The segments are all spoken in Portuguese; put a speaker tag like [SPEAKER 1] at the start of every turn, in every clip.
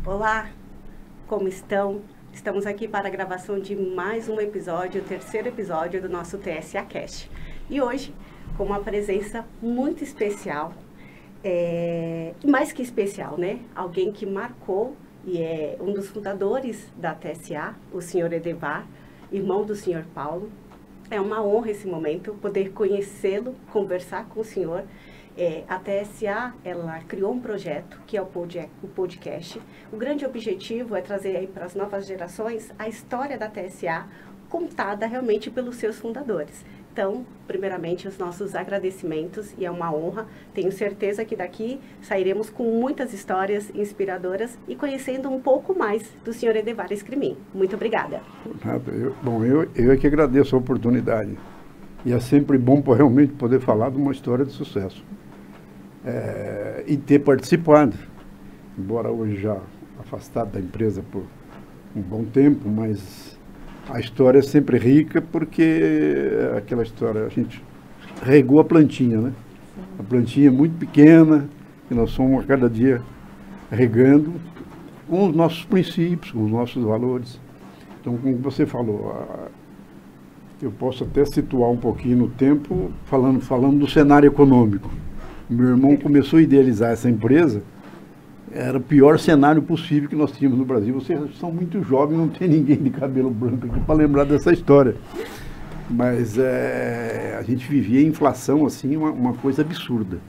[SPEAKER 1] Olá, como estão? Estamos aqui para a gravação de mais um episódio, o terceiro episódio do nosso TSA Cast. E hoje, com uma presença muito especial, mais que especial, né? Alguém que marcou e é um dos fundadores da TSA, o senhor Edevar, irmão do senhor Paulo. É uma honra esse momento, poder conhecê-lo, conversar com o senhor. A TSA, ela criou um projeto que é o podcast. O grande objetivo é trazer aí para as novas gerações a história da TSA contada realmente pelos seus fundadores. Então, primeiramente, os nossos agradecimentos e é uma honra. Tenho certeza que daqui sairemos com muitas histórias inspiradoras e conhecendo um pouco mais do senhor Edevar Escrimin. Muito obrigada.
[SPEAKER 2] Eu é que agradeço a oportunidade. E é sempre bom realmente poder falar de uma história de sucesso. E ter participado, embora hoje já afastado da empresa por um bom tempo, mas a história é sempre rica porque aquela história, a gente regou a plantinha, né? A plantinha é muito pequena e nós somos a cada dia regando com os nossos princípios, com os nossos valores. Então, como você falou, eu posso até situar um pouquinho no tempo falando do cenário econômico. Meu irmão começou a idealizar essa empresa, era o pior cenário possível que nós tínhamos no Brasil. Vocês são muito jovens, não tem ninguém de cabelo branco aqui para lembrar dessa história. Mas a gente vivia a inflação, assim, uma coisa absurda.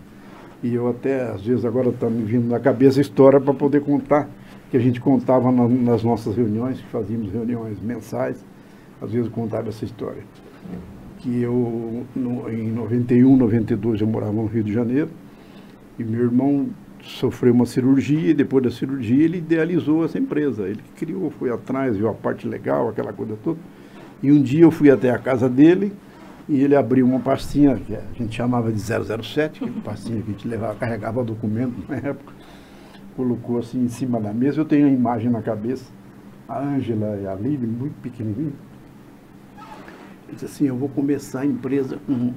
[SPEAKER 2] E eu até, às vezes, agora está me vindo na cabeça a história para poder contar, que a gente contava nas nossas reuniões, que fazíamos reuniões mensais, às vezes eu contava essa história. Que eu, em 91, 92, eu morava no Rio de Janeiro, e meu irmão sofreu uma cirurgia, e depois da cirurgia ele idealizou essa empresa. Ele criou, foi atrás, viu a parte legal, aquela coisa toda. E um dia eu fui até a casa dele, e ele abriu uma pastinha, que a gente chamava de 007, que é uma pastinha que a gente levava, carregava documento na época, colocou assim em cima da mesa. Eu tenho a imagem na cabeça, a Ângela e a Lili, muito pequenininha. Ele disse assim: eu vou começar a empresa com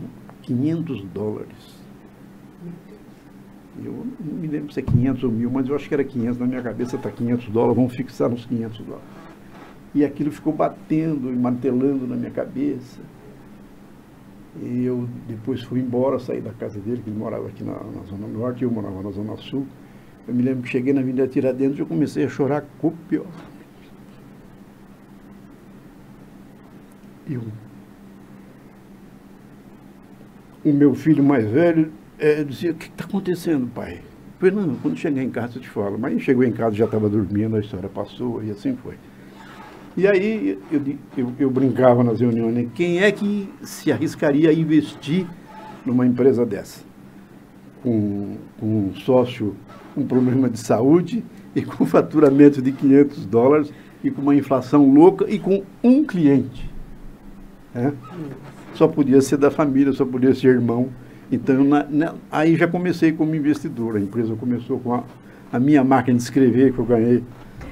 [SPEAKER 2] $500. Eu não me lembro se é 500 ou 1000, mas eu acho que era 500, na minha cabeça está $500, vamos fixar nos $500. E aquilo ficou batendo e martelando na minha cabeça. E eu depois fui embora, saí da casa dele, que ele morava aqui na Zona Norte, eu morava na Zona Sul. Eu me lembro que cheguei na Avenida Tiradentes e eu comecei a chorar copiosamente. O meu filho mais velho dizia: o que está acontecendo, pai? Eu falei: não, quando chegar em casa eu te falo. Mas chegou em casa, já estava dormindo, a história passou e assim foi. E aí eu brincava nas reuniões, né? Quem é que se arriscaria a investir numa empresa dessa? Com um sócio com problema de saúde e com faturamento de $500 e com uma inflação louca e com um cliente. Só podia ser da família, só podia ser irmão. Então, aí já comecei como investidor. A empresa começou com a minha máquina de escrever, que eu ganhei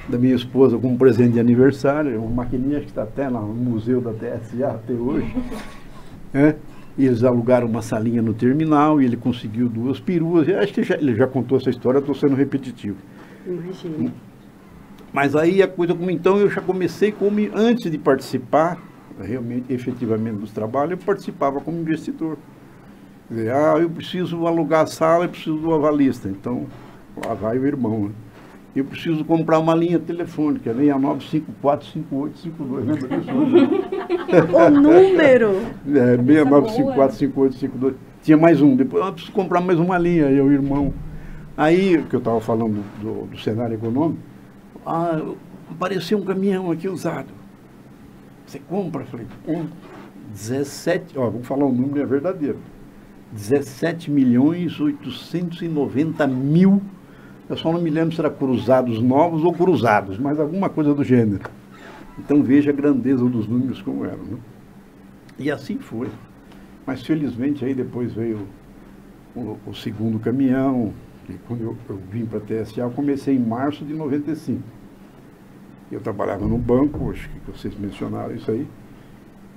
[SPEAKER 2] da minha esposa como presente de aniversário, uma maquininha que está até lá no museu da TSA até hoje. E eles alugaram uma salinha no terminal e ele conseguiu 2 peruas. Eu acho que ele já contou essa história, estou sendo repetitivo.
[SPEAKER 1] Imagina.
[SPEAKER 2] Mas aí a coisa como então eu já comecei antes de participar realmente, efetivamente dos trabalhos, eu participava como investidor. Quer dizer, eu preciso alugar a sala, eu preciso do avalista. Então, lá vai o irmão, né? Eu preciso comprar uma linha telefônica, 69545852, lembra disso?
[SPEAKER 1] O número!
[SPEAKER 2] 69545852. Tinha mais um, depois eu preciso comprar mais uma linha, eu, irmão. Aí, que eu estava falando do cenário econômico, apareceu um caminhão aqui usado. Você compra? Eu falei, 17, vamos falar o número, é verdadeiro. 17.890.000. Eu só não me lembro se era cruzados novos ou cruzados, mas alguma coisa do gênero. Então veja a grandeza dos números como eram, né? E assim foi. Mas felizmente aí depois veio o segundo caminhão, que quando eu vim para a TSA, eu comecei em março de 95. Eu trabalhava no banco, acho que vocês mencionaram isso aí.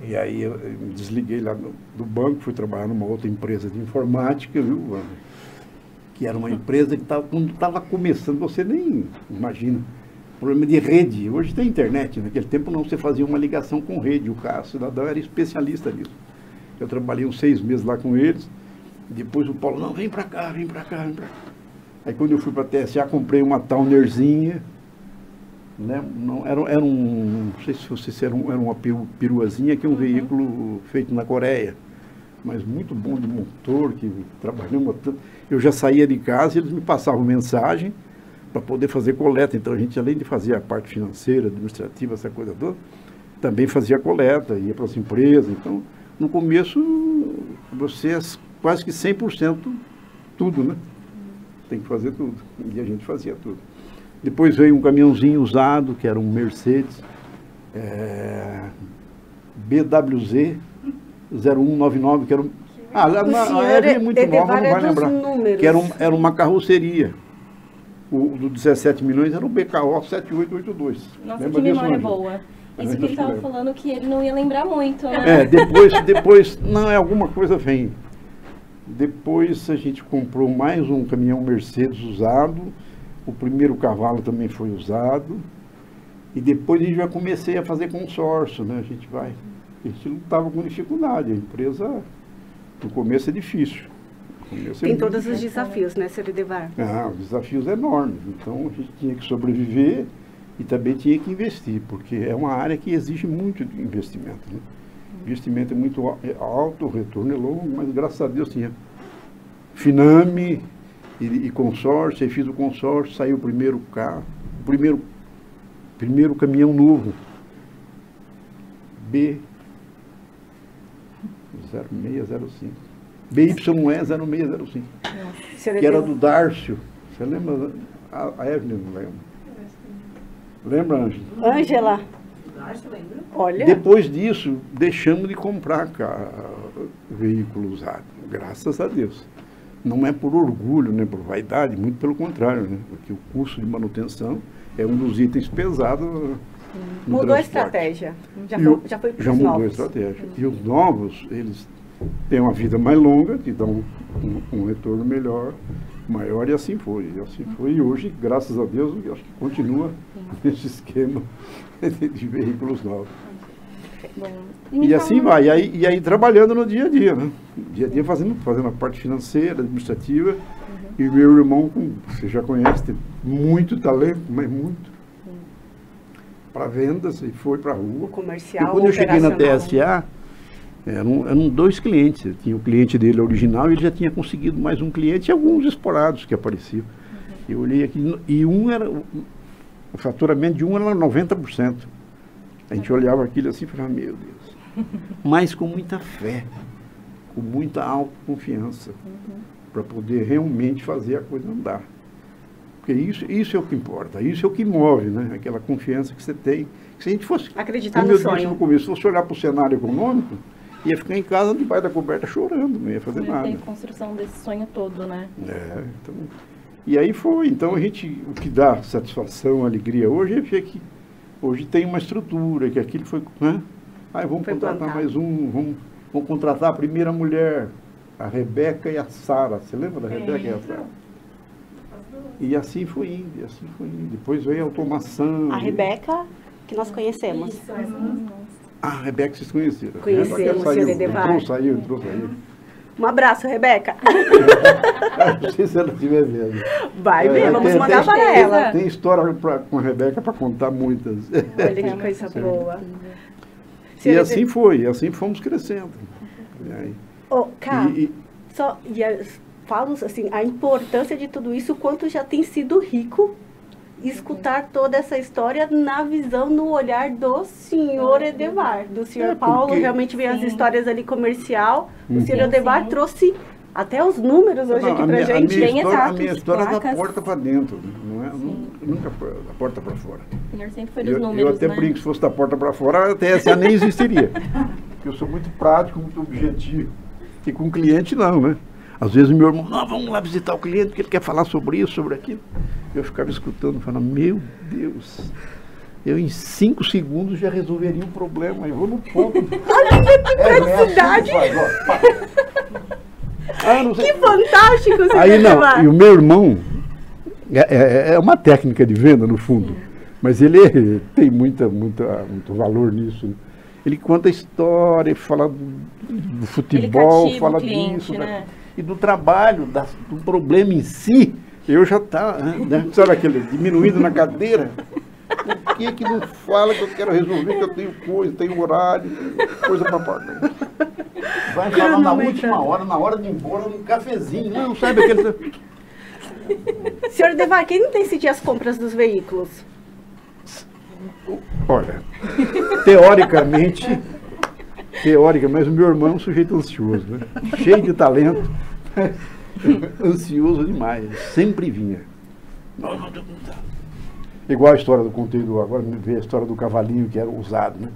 [SPEAKER 2] E aí eu me desliguei lá do banco, fui trabalhar numa outra empresa de informática, viu? que era uma empresa que quando estava começando, você nem imagina, problema de rede. Hoje tem internet, naquele tempo não, você fazia uma ligação com rede, o cidadão era especialista nisso. Eu trabalhei uns 6 meses lá com eles, depois o Paulo, não, vem para cá, vem para cá, vem para cá. Aí quando eu fui para a TSA, comprei uma Townerzinha, né? Não, não sei se era uma peruazinha, que é um veículo feito na Coreia, mas muito bom de motor, que trabalhamos tanto. Eu já saía de casa e eles me passavam mensagem para poder fazer coleta. Então a gente, além de fazer a parte financeira, administrativa, essa coisa toda, também fazia coleta, ia para as empresas. Então, no começo, você é quase que 100% tudo, né? Tem que fazer tudo. E a gente fazia tudo. Depois veio um caminhãozinho usado, que era um Mercedes BWZ 0199, que era um... é muito nova, não vai lembrar. Números. Que era uma carroceria. O do 17 milhões era o BKO 7882.
[SPEAKER 3] Nossa, lembra que memória boa. Isso que ele estava falando que ele não ia lembrar muito,
[SPEAKER 2] né? Depois, não, alguma coisa vem. Depois a gente comprou mais um caminhão Mercedes usado, o primeiro cavalo também foi usado, e depois a gente já comecei a fazer consórcio, né? A gente não estava com dificuldade, a empresa, no começo é difícil.
[SPEAKER 1] Tem todos os desafios, né, Sr. Edevar?
[SPEAKER 2] Os desafios enormes, então a gente tinha que sobreviver e também tinha que investir, porque é uma área que exige muito investimento, né? O investimento é muito alto, o retorno é longo, mas graças a Deus tinha Finame e consórcio. Aí fiz o consórcio, saiu o primeiro carro, primeiro caminhão novo, B0605, BYE 0605, que era do Dárcio. Você lembra? A Evelyn não lembra. Lembra, Ângela?
[SPEAKER 1] Ângela. Olha.
[SPEAKER 2] Depois disso, deixamos de comprar veículo usado, graças a Deus. Não é por orgulho, nem por vaidade, muito pelo contrário, né? Porque o custo de manutenção é um dos itens pesados no
[SPEAKER 1] mudou transporte. A estratégia. Já foi para os novos.
[SPEAKER 2] Já mudou a estratégia. E os novos, eles têm uma vida mais longa, que dão um retorno maior, e assim foi. E hoje, graças a Deus, eu acho que continua nesse esquema de veículos novos.
[SPEAKER 3] Bom,
[SPEAKER 2] e assim vai, e aí trabalhando no dia a dia, né? Dia a dia fazendo a parte financeira, administrativa, e o meu irmão, você já conhece, tem muito talento, mas muito, para vendas, e foi para a rua.
[SPEAKER 1] O comercial,
[SPEAKER 2] e quando eu cheguei na TSA, eram 2 clientes. Eu tinha o cliente dele original e ele já tinha conseguido mais um cliente e alguns esporados que apareciam. Eu olhei aqui, e o faturamento de um era 90%. A gente olhava aquilo assim e falava, meu Deus. Mas com muita fé, com muita autoconfiança, para poder realmente fazer a coisa andar. Porque isso é o que importa, isso é o que move, né? Aquela confiança que você tem. Que se a gente fosse
[SPEAKER 1] acreditar no sonho.
[SPEAKER 2] Disse no começo, se fosse olhar para o cenário econômico, ia ficar em casa debaixo da coberta chorando, não ia fazer nada.
[SPEAKER 3] Tem construção desse sonho todo, né?
[SPEAKER 2] Então, e aí foi. Então o que dá satisfação, alegria hoje é ver que hoje tem uma estrutura, que aquilo foi, né? Vamos contratar mais vamos contratar a primeira mulher, a Rebeca e a Sara. Você lembra da Rebeca e a Sara? E assim foi indo, Depois veio a automação.
[SPEAKER 1] A Rebeca, que nós conhecemos.
[SPEAKER 3] Isso,
[SPEAKER 2] a Rebeca vocês conheceram.
[SPEAKER 1] Conhecemos, Sr. Edevar.
[SPEAKER 2] Entrou, saiu.
[SPEAKER 1] Um abraço, Rebeca.
[SPEAKER 2] Não sei se ela estiver vendo.
[SPEAKER 1] Vai ver, vamos mandar para ela.
[SPEAKER 2] Tem história com a Rebeca para contar muitas.
[SPEAKER 1] Olha que coisa boa.
[SPEAKER 2] E assim foi, assim fomos crescendo.
[SPEAKER 1] Falo assim, a importância de tudo isso, o quanto já tem sido rico escutar toda essa história na visão, no olhar do senhor Edevar, do senhor Paulo. Realmente vem as histórias ali comercial. O senhor Edevar trouxe até os números hoje aqui pra gente, bem exatos.
[SPEAKER 2] A minha história é da porta para dentro, não é? Nunca foi da porta para fora.
[SPEAKER 3] O senhor sempre foi dos números,
[SPEAKER 2] eu até brinco que se fosse da porta para fora, a TSA nem existiria. Porque eu sou muito prático, muito objetivo. E com o cliente não, né? Às vezes o meu irmão, vamos lá visitar o cliente, porque ele quer falar sobre isso, sobre aquilo. Eu ficava escutando, falando, meu Deus, eu em 5 segundos já resolveria um problema, eu vou no ponto.
[SPEAKER 1] Olha que praticidade!
[SPEAKER 2] não sei.
[SPEAKER 1] Que fantástico, senhor
[SPEAKER 2] Aí não,
[SPEAKER 1] Edmar.
[SPEAKER 2] e o meu irmão, é uma técnica de venda no fundo, mas ele tem muito valor nisso, né? Ele conta a história, fala do futebol,
[SPEAKER 3] cativa
[SPEAKER 2] fala
[SPEAKER 3] o cliente,
[SPEAKER 2] disso,
[SPEAKER 3] né?
[SPEAKER 2] E do trabalho, do problema em si. Eu já né? Sabe aquele diminuindo na cadeira? Por que não fala que eu quero resolver, que eu tenho coisa, tenho horário, coisa para pagar? Vai falar na última hora, na hora de ir embora, num cafezinho, não, sabe aquele...
[SPEAKER 1] Senhor Edmar, quem não decide as compras dos veículos?
[SPEAKER 2] Olha, teoricamente, mas o meu irmão é um sujeito ansioso, né? Cheio de talento, ansioso demais, sempre vinha. Igual a história do conteúdo, agora me veio a história do cavalinho que era usado, né?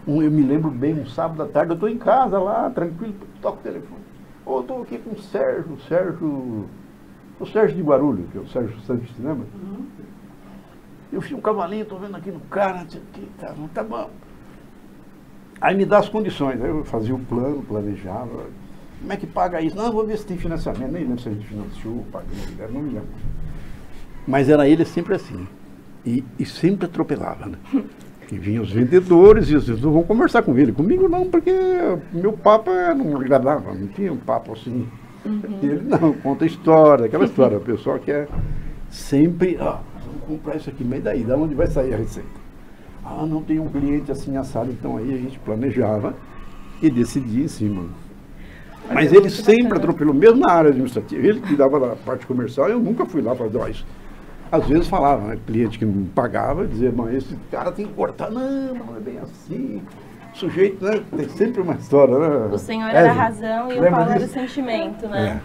[SPEAKER 2] Eu me lembro bem, um sábado à tarde, eu estou em casa lá, tranquilo, toco o telefone. Eu estou aqui com o Sérgio de Guarulhos, que é o Sérgio Santos, lembra? Eu fiz um cavalinho, estou vendo aqui no cara, não sei o que, tá bom. Aí me dá as condições, aí eu fazia o plano, planejava. Como é que paga isso? Não, vou ver se tem financiamento, nem lembro se a gente financiou, pagou, não me lembro. Mas era ele sempre assim, e sempre atropelava, né? E vinham os vendedores e os vendedores vão conversar com ele. Comigo não, porque meu papo não agradava, não tinha um papo assim. E ele não, conta a história, aquela história, o pessoal quer sempre... vamos comprar isso aqui, mas daí, da onde vai sair a receita? Não tem um cliente assim assado, então aí a gente planejava e decidia em cima. Mas ele sempre atropelou, mesmo na área administrativa, ele que dava da parte comercial, eu nunca fui lá fazer isso. Às vezes falava, né, cliente que não pagava, dizia, mas esse cara tem que cortar, não é bem assim. O sujeito, né, tem sempre uma história, né?
[SPEAKER 3] O senhor era a razão e o Paulo era o sentimento, né?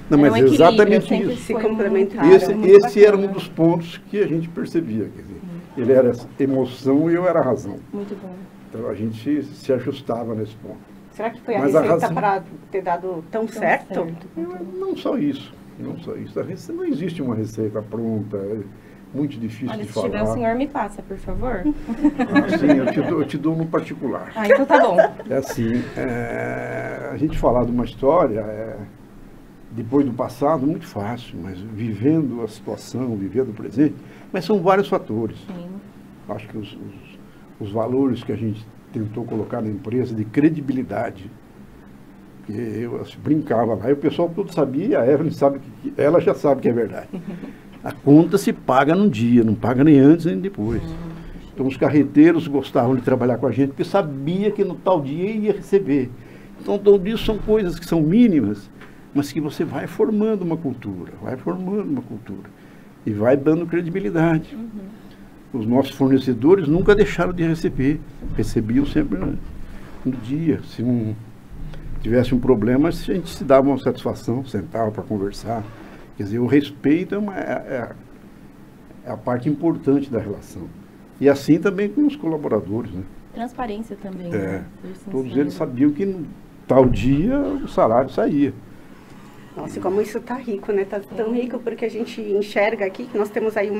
[SPEAKER 2] Não, mas exatamente
[SPEAKER 1] sempre
[SPEAKER 2] isso.
[SPEAKER 1] se complementar.
[SPEAKER 2] Esse era um dos pontos que a gente percebia. Quer dizer, ele era emoção e eu era razão.
[SPEAKER 3] Muito bom.
[SPEAKER 2] Então a gente se ajustava nesse ponto.
[SPEAKER 1] Será que foi a
[SPEAKER 2] Mas
[SPEAKER 1] receita para ter dado tão certo?
[SPEAKER 2] Não só isso. A receita, não existe uma receita pronta. É muito difícil
[SPEAKER 3] Olha,
[SPEAKER 2] de
[SPEAKER 3] se
[SPEAKER 2] falar.
[SPEAKER 3] tiver, o senhor me passa, por favor.
[SPEAKER 2] Sim, eu te dou no particular.
[SPEAKER 3] Então tá bom.
[SPEAKER 2] É assim, a gente falar de uma história, depois do passado, muito fácil, mas vivendo a situação, vivendo o presente, mas são vários fatores.
[SPEAKER 3] Sim.
[SPEAKER 2] Acho que os valores que a gente tentou colocar na empresa de credibilidade, que eu brincava lá, e o pessoal todo sabia, a Evelyn sabe ela já sabe que é verdade. A conta se paga num dia, não paga nem antes nem depois. Então os carreteiros gostavam de trabalhar com a gente porque sabia que no tal dia ia receber. Então tudo isso são coisas que são mínimas, mas que você vai formando uma cultura, e vai dando credibilidade. Os nossos fornecedores nunca deixaram de receber, recebiam sempre no dia. Se não tivesse um problema, a gente se dava uma satisfação, sentava para conversar. Quer dizer, o respeito é a parte importante da relação. E assim também com os colaboradores, né?
[SPEAKER 3] Transparência também, né?
[SPEAKER 2] Todos eles sabiam que no tal dia o salário saía.
[SPEAKER 1] Nossa, e como isso está rico, né? Está tão rico porque a gente enxerga aqui que nós temos aí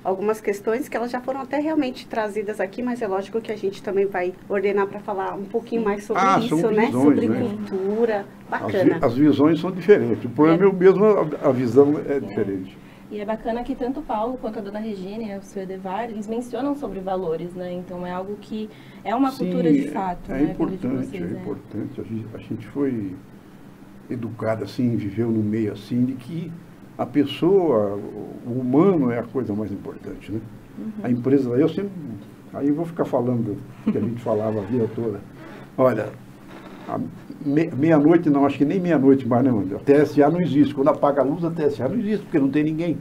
[SPEAKER 1] algumas questões que elas já foram até realmente trazidas aqui, mas é lógico que a gente também vai ordenar para falar um pouquinho mais sobre isso, né?
[SPEAKER 2] Visões,
[SPEAKER 1] sobre
[SPEAKER 2] né?
[SPEAKER 1] cultura, bacana.
[SPEAKER 2] As visões são diferentes, o problema é o mesmo, a visão é diferente.
[SPEAKER 3] E é bacana que tanto o Paulo quanto a dona Regina e o seu Edevar, eles mencionam sobre valores, né? Então é algo que é uma cultura de fato,
[SPEAKER 2] é
[SPEAKER 3] né?
[SPEAKER 2] importante, importante. A gente foi educado assim, viveu no meio assim, de que a pessoa, o humano é a coisa mais importante, né? A empresa, aí eu vou ficar falando do que a gente falava a vida toda. Olha, meia-noite não, acho que nem meia-noite mais, né, mano? A TSA não existe. Quando apaga a luz, a TSA não existe, porque não tem ninguém.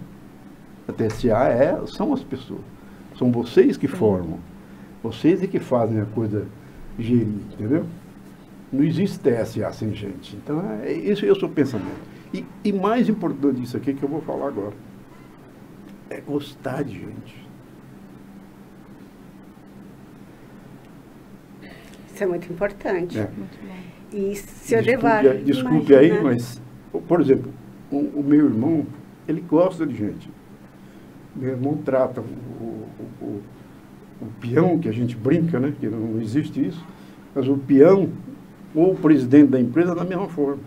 [SPEAKER 2] A TSA são as pessoas. São vocês que formam. Vocês é que fazem a coisa gerir, entendeu? Não existe TSA sem gente. Então, esse é o seu pensamento. E mais importante disso aqui que eu vou falar agora, é gostar de gente.
[SPEAKER 1] Isso é muito importante.
[SPEAKER 3] Muito bom.
[SPEAKER 1] E se eu levar...
[SPEAKER 2] Desculpe aí, mas, por exemplo, o meu irmão, ele gosta de gente. Meu irmão trata o peão, que a gente brinca, né? Que não existe isso, mas o peão ou o presidente da empresa da mesma forma.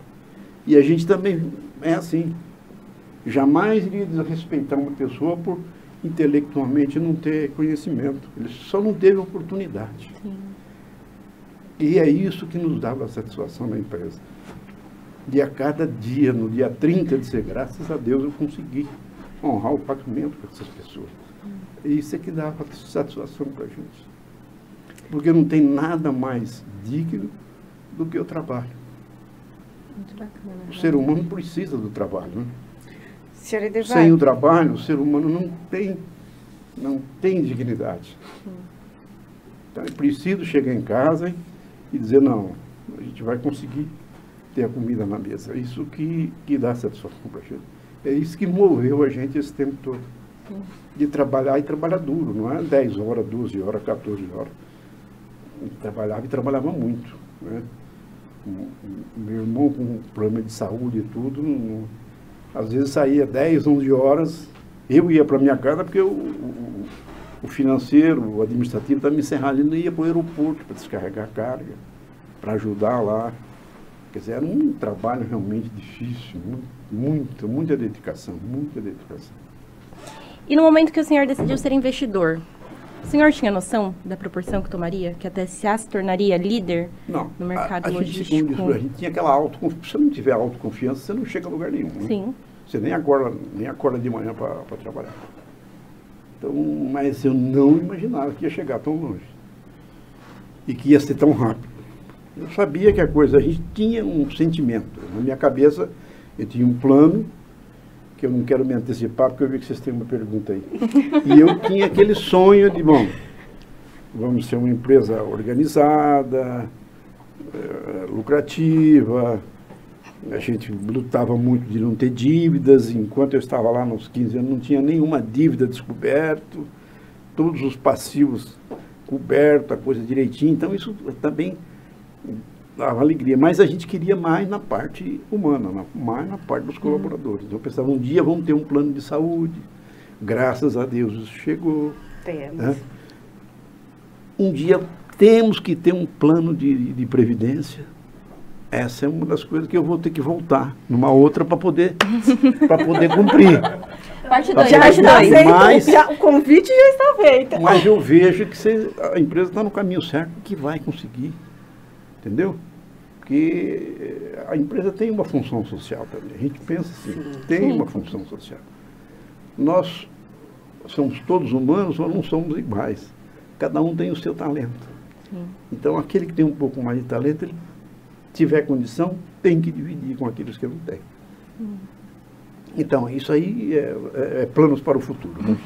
[SPEAKER 2] E a gente também é assim. Jamais iria desrespeitar uma pessoa por intelectualmente não ter conhecimento. Ele só não teve oportunidade.
[SPEAKER 3] Sim.
[SPEAKER 2] E é isso que nos dava satisfação na empresa. E a cada dia, no dia 30 de ser, graças a Deus, eu consegui honrar o pagamento para essas pessoas. E isso é que dava satisfação para a gente. Porque não tem nada mais digno do que o trabalho.
[SPEAKER 3] Muito bacana.
[SPEAKER 2] O ser humano precisa do trabalho, né?
[SPEAKER 1] Senhor Edevar,
[SPEAKER 2] Sem o trabalho, o ser humano não tem dignidade. Então é preciso chegar em casa e dizer, não, a gente vai conseguir ter a comida na mesa. É isso que dá satisfação para a gente. É isso que moveu a gente esse tempo todo. De trabalhar e trabalhar duro, não é 10 horas, 12 horas, 14 horas. E trabalhava muito, né? Meu irmão com problema de saúde e tudo, às vezes saía 10, 11 horas, eu ia para minha casa porque o financeiro, o administrativo estava me encerrando, ele não ia para o aeroporto para descarregar a carga, para ajudar lá. Quer dizer, era um trabalho realmente difícil, muita dedicação, muita dedicação.
[SPEAKER 3] E no momento que o senhor decidiu ser investidor, o senhor tinha noção da proporção que tomaria, que a TSA se tornaria líder no mercado logístico?
[SPEAKER 2] A gente tinha aquela autoconfiança. Se você não tiver autoconfiança, você não chega a lugar nenhum. Né?
[SPEAKER 3] Sim.
[SPEAKER 2] Você nem acorda de manhã para trabalhar. Então, mas eu não imaginava que ia chegar tão longe. E que ia ser tão rápido. Eu sabia que a gente tinha um sentimento. Na minha cabeça, eu tinha um plano, que eu não quero me antecipar, porque eu vi que vocês têm uma pergunta aí. E eu tinha aquele sonho de, bom, vamos ser uma empresa organizada, lucrativa. A gente lutava muito de não ter dívidas. Enquanto eu estava lá nos 15 anos, não tinha nenhuma dívida descoberta, todos os passivos cobertos, a coisa direitinho. Então, isso também dava alegria. Mas a gente queria mais na parte humana, mais na parte dos colaboradores. Eu pensava, um dia vamos ter um plano de saúde. Graças a Deus isso chegou.
[SPEAKER 1] temos.
[SPEAKER 2] Né? Um dia temos que ter um plano de previdência. Essa é uma das coisas que eu vou ter que voltar numa outra para poder cumprir.
[SPEAKER 3] Parte
[SPEAKER 2] Pra
[SPEAKER 3] 2.
[SPEAKER 2] poder
[SPEAKER 1] Já está
[SPEAKER 2] cumprir.
[SPEAKER 1] feito,
[SPEAKER 2] Mas-
[SPEAKER 1] o convite já está feito.
[SPEAKER 2] Mas eu vejo que a empresa está no caminho certo, que vai conseguir. Entendeu? Porque a empresa tem uma função social também. A gente pensa assim, tem uma função social. Nós somos todos humanos, mas não somos iguais. Cada um tem o seu talento. Então, aquele que tem um pouco mais de talento, ele tiver condição, tem que dividir com aqueles que não têm. Então, isso aí é planos para o futuro. Né?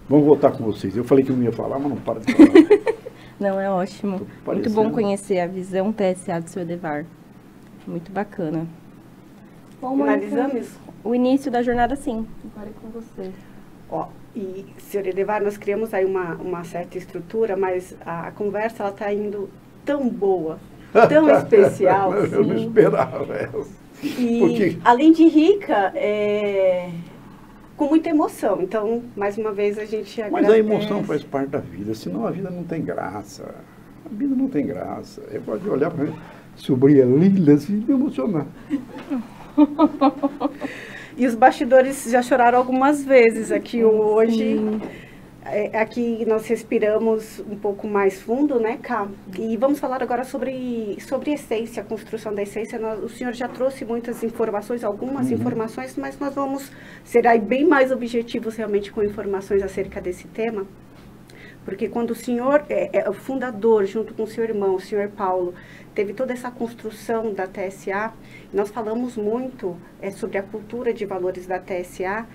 [SPEAKER 2] Vamos voltar com vocês. Eu falei que eu não ia falar, mas não para de falar.
[SPEAKER 3] Não, é ótimo.
[SPEAKER 2] Tô
[SPEAKER 3] Muito
[SPEAKER 2] parecendo.
[SPEAKER 3] bom conhecer a visão TSA do seu Edevar. Muito bacana. Bom, Mônica,
[SPEAKER 1] Finalizamos?
[SPEAKER 3] o início da jornada, sim. Agora é com você.
[SPEAKER 1] Ó, e, senhor Edevar, nós criamos aí uma certa estrutura, mas a conversa está indo tão boa, tão especial.
[SPEAKER 2] Eu não
[SPEAKER 1] sim.
[SPEAKER 2] esperava essa.
[SPEAKER 1] E,
[SPEAKER 2] Porque-
[SPEAKER 1] além de rica, com muita emoção. Então, mais uma vez, a gente
[SPEAKER 2] Mas
[SPEAKER 1] agradece.
[SPEAKER 2] a emoção faz parte da vida, senão a vida não tem graça. A vida não tem graça. Eu gosto de olhar para mim, sobrinha linda, assim, me emocionar.
[SPEAKER 1] E os bastidores já choraram algumas vezes aqui hoje.
[SPEAKER 3] Sim.
[SPEAKER 1] Aqui nós respiramos um pouco mais fundo, né, Cá? E vamos falar agora sobre essência, a construção da essência. O senhor já trouxe muitas informações, algumas informações, mas nós vamos ser aí bem mais objetivos realmente com informações acerca desse tema. Porque quando o senhor é o fundador, junto com o seu irmão, o senhor Paulo, teve toda essa construção da TSA, nós falamos muito sobre a cultura de valores da TSA,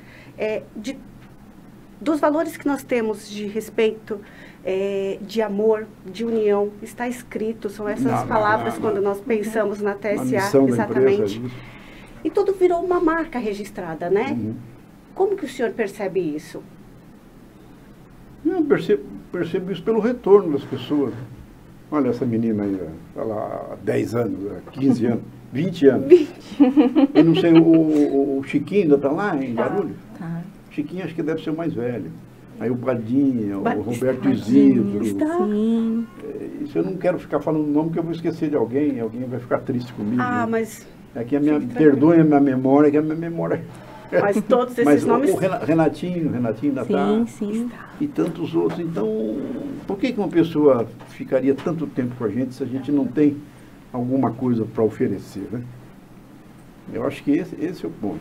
[SPEAKER 1] dos valores que nós temos de respeito, de amor, de união, está escrito, são essas palavras quando nós pensamos na TSA,
[SPEAKER 2] A missão da
[SPEAKER 1] exatamente.
[SPEAKER 2] empresa, isso.
[SPEAKER 1] E tudo virou uma marca registrada, né?
[SPEAKER 2] Uhum.
[SPEAKER 1] Como que o senhor percebe isso?
[SPEAKER 2] Eu percebo isso pelo retorno das pessoas. Olha essa menina aí, está lá há 10 anos, há 15 anos, 20 anos. Eu não sei, o Chiquinho ainda está lá em Guarulhos?
[SPEAKER 3] Tá.
[SPEAKER 2] Chiquinho acho que deve ser o mais velho. Aí o Badinha, o
[SPEAKER 1] Badinha.
[SPEAKER 2] Roberto Isidro.
[SPEAKER 3] Sim.
[SPEAKER 2] Isso eu não quero ficar falando o nome, porque eu vou esquecer de alguém vai ficar triste comigo.
[SPEAKER 1] Ah,
[SPEAKER 2] né?
[SPEAKER 1] mas
[SPEAKER 2] É que perdoem a minha memória, que a minha memória...
[SPEAKER 1] Mas todos esses nomes...
[SPEAKER 2] O Renatinho ainda está.
[SPEAKER 3] Sim.
[SPEAKER 2] E tantos outros. Então, por que uma pessoa ficaria tanto tempo com a gente se a gente não tem alguma coisa para oferecer, né? Eu acho que esse é o ponto.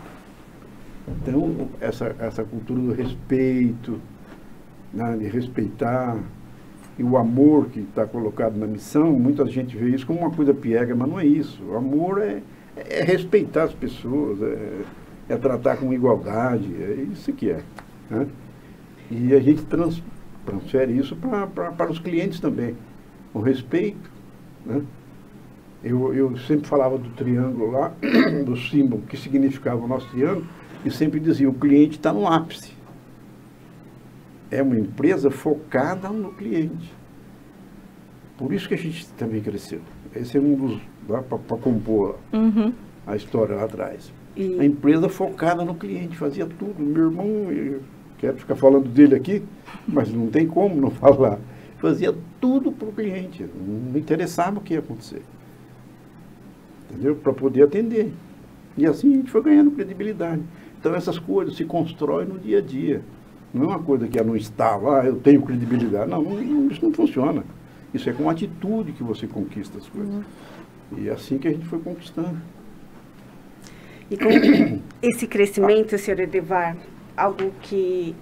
[SPEAKER 2] Então, essa cultura do respeito, né, de respeitar, e o amor que está colocado na missão, muita gente vê isso como uma coisa piega, mas não é isso. O amor é respeitar as pessoas, é tratar com igualdade, é isso que é. Né? E a gente transfere isso para os clientes também. O respeito. Né? Eu sempre falava do triângulo lá, do símbolo que significava o nosso triângulo, e sempre dizia, o cliente está no ápice. É uma empresa focada no cliente. Por isso que a gente também cresceu. Esse é um dos... para compor a história lá atrás. A empresa focada no cliente, fazia tudo. Meu irmão, eu quero ficar falando dele aqui, mas não tem como não falar. Fazia tudo para o cliente. Não interessava o que ia acontecer. Entendeu? Para poder atender. E assim a gente foi ganhando credibilidade. Então essas coisas se constroem no dia a dia. Não é uma coisa que não está lá, eu tenho credibilidade. Não, isso não funciona. Isso é com atitude que você conquista as coisas. E é assim que a gente foi conquistando.
[SPEAKER 1] E com esse crescimento, senhor Edevar, algo que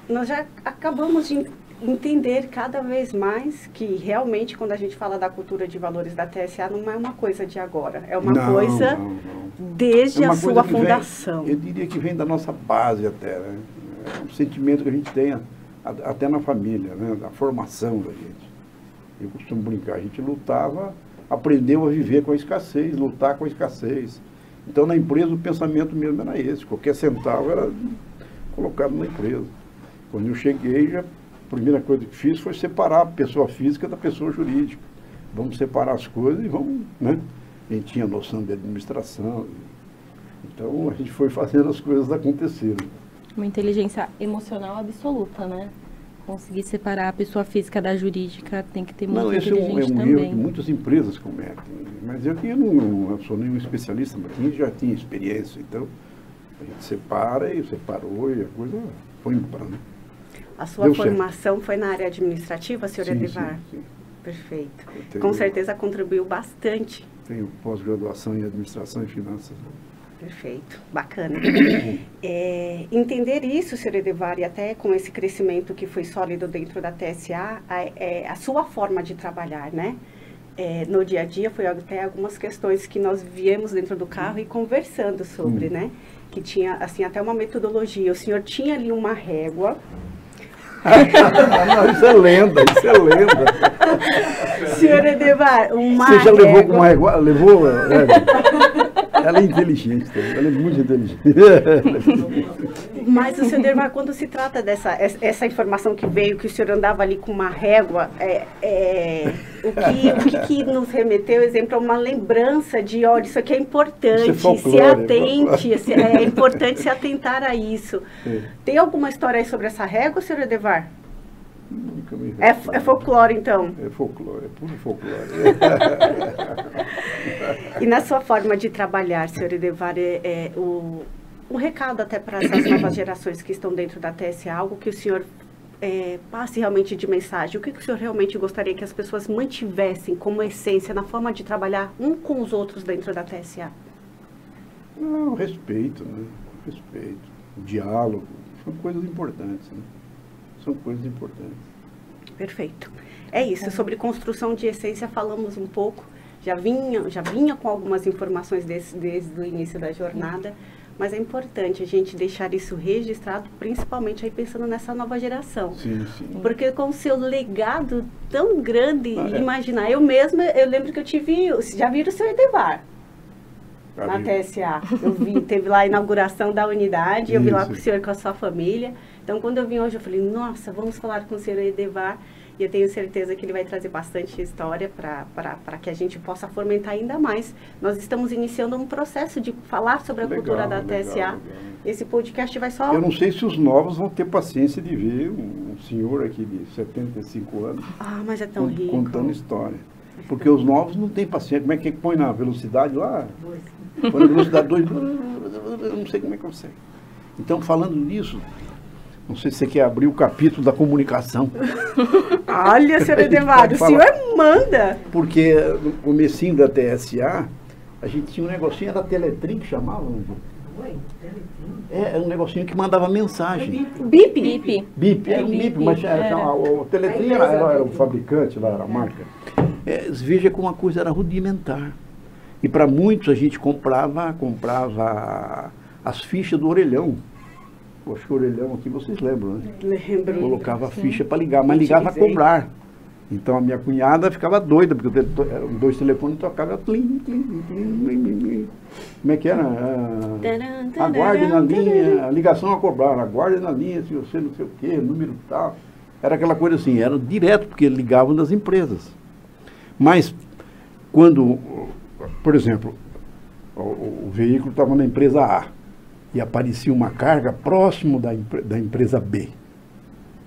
[SPEAKER 1] nós já acabamos de entender cada vez mais, que realmente quando a gente fala da cultura de valores da TSA, não é uma coisa de agora, é uma coisa desde a sua fundação.
[SPEAKER 2] Eu diria que vem da nossa base até, né? É um sentimento que a gente tem até na família, né? Da formação da gente. Eu costumo brincar, a gente lutava, aprendeu a viver com a escassez, lutar com a escassez. Então, na empresa, o pensamento mesmo era esse. Qualquer centavo era colocado na empresa. Quando eu cheguei, a primeira coisa que fiz foi separar a pessoa física da pessoa jurídica. Vamos separar as coisas e vamos, né? A gente tinha noção de administração. Então, a gente foi fazendo as coisas acontecerem.
[SPEAKER 3] Uma inteligência emocional absoluta, né? Conseguir separar a pessoa física da jurídica tem que ter muita inteligência também. Esse é um erro que muitas empresas cometem. Mas eu não sou nenhum especialista, mas a gente já tinha experiência. Então, a gente separa e separou e a coisa foi embora. Né?
[SPEAKER 1] A sua formação foi na área administrativa, senhor Edevar?
[SPEAKER 2] Sim.
[SPEAKER 1] Perfeito. Com certeza contribuiu bastante.
[SPEAKER 2] Tenho pós-graduação em administração e finanças.
[SPEAKER 1] Perfeito, bacana. Entender isso, senhor Edevar, e até com esse crescimento que foi sólido dentro da TSA, a sua forma de trabalhar, né? No dia a dia, foi até algumas questões que nós viemos dentro do carro e conversando sobre, né? Que tinha, assim, até uma metodologia. O senhor tinha ali uma régua.
[SPEAKER 2] Não, isso é lenda.
[SPEAKER 1] Senhor Edevar, uma
[SPEAKER 2] Você já
[SPEAKER 1] régua...
[SPEAKER 2] levou com uma régua? Levou? Ela é inteligente, ela é muito inteligente.
[SPEAKER 1] Mas o senhor Edevar, quando se trata essa informação que veio, que o senhor andava ali com uma régua, o que nos remeteu, exemplo, a uma lembrança de, olha, isso aqui é importante, se atente, é importante se atentar a isso. Tem alguma história aí sobre essa régua, senhor Edevar?
[SPEAKER 2] Nunca me
[SPEAKER 1] É folclore, então?
[SPEAKER 2] É folclore, é puro folclore.
[SPEAKER 1] E na sua forma de trabalhar, senhor Edevar, um recado até para essas novas gerações que estão dentro da TSA, algo que o senhor passe realmente de mensagem, o que o senhor realmente gostaria que as pessoas mantivessem como essência na forma de trabalhar um com os outros dentro da TSA?
[SPEAKER 2] Não, respeito, né? Respeito, diálogo, são coisas importantes, né? São coisas importantes.
[SPEAKER 1] Perfeito. É isso, sobre construção de essência falamos um pouco, já vinha com algumas informações desde o início da jornada, mas é importante a gente deixar isso registrado, principalmente aí pensando nessa nova geração.
[SPEAKER 2] Sim.
[SPEAKER 1] Porque com o seu legado tão grande, imaginar, eu lembro que eu já viram o seu Edevar na TSA. Teve lá a inauguração da unidade, eu vi lá com o senhor com a sua família. Então, quando eu vim hoje, eu falei, nossa, vamos falar com o senhor Edevar, e eu tenho certeza que ele vai trazer bastante história para que a gente possa fomentar ainda mais. Nós estamos iniciando um processo de falar sobre a cultura da TSA. Legal. Esse podcast vai só...
[SPEAKER 2] Eu não sei se os novos vão ter paciência de ver um senhor aqui de 75 anos
[SPEAKER 1] mas é tão rico.
[SPEAKER 2] Contando história. Porque os novos não têm paciência. Como é que põe na velocidade lá? Quando a velocidade 2, eu não sei como é que consegue. Então, falando nisso, não sei se você quer abrir o capítulo da comunicação.
[SPEAKER 1] Olha, senhor Edevar, o senhor manda.
[SPEAKER 2] Porque no comecinho da TSA, a gente tinha um negocinho, era Teletrim que chamava. Era um negocinho que mandava mensagem.
[SPEAKER 1] Bip?
[SPEAKER 2] Bip, era um bip, mas o Teletrim era o fabricante lá, era a marca. Veja como a coisa era rudimentar. E para muitos a gente comprava as fichas do orelhão. Acho que o orelhão aqui vocês lembram, né?
[SPEAKER 1] Lembro.
[SPEAKER 2] Colocava a ficha para ligar, mas ligava a cobrar. Então a minha cunhada ficava doida, porque eram 2 telefones e tocava tlim, tlim, tlim, tlim, tlim. Como é que era? Aguarde na linha, a ligação a cobrar, aguarde na linha, se você não sei o quê, número tal. Era aquela coisa assim, era direto, porque ligavam das empresas. Mas quando, por exemplo, o veículo estava na empresa A e aparecia uma carga próximo da empresa B.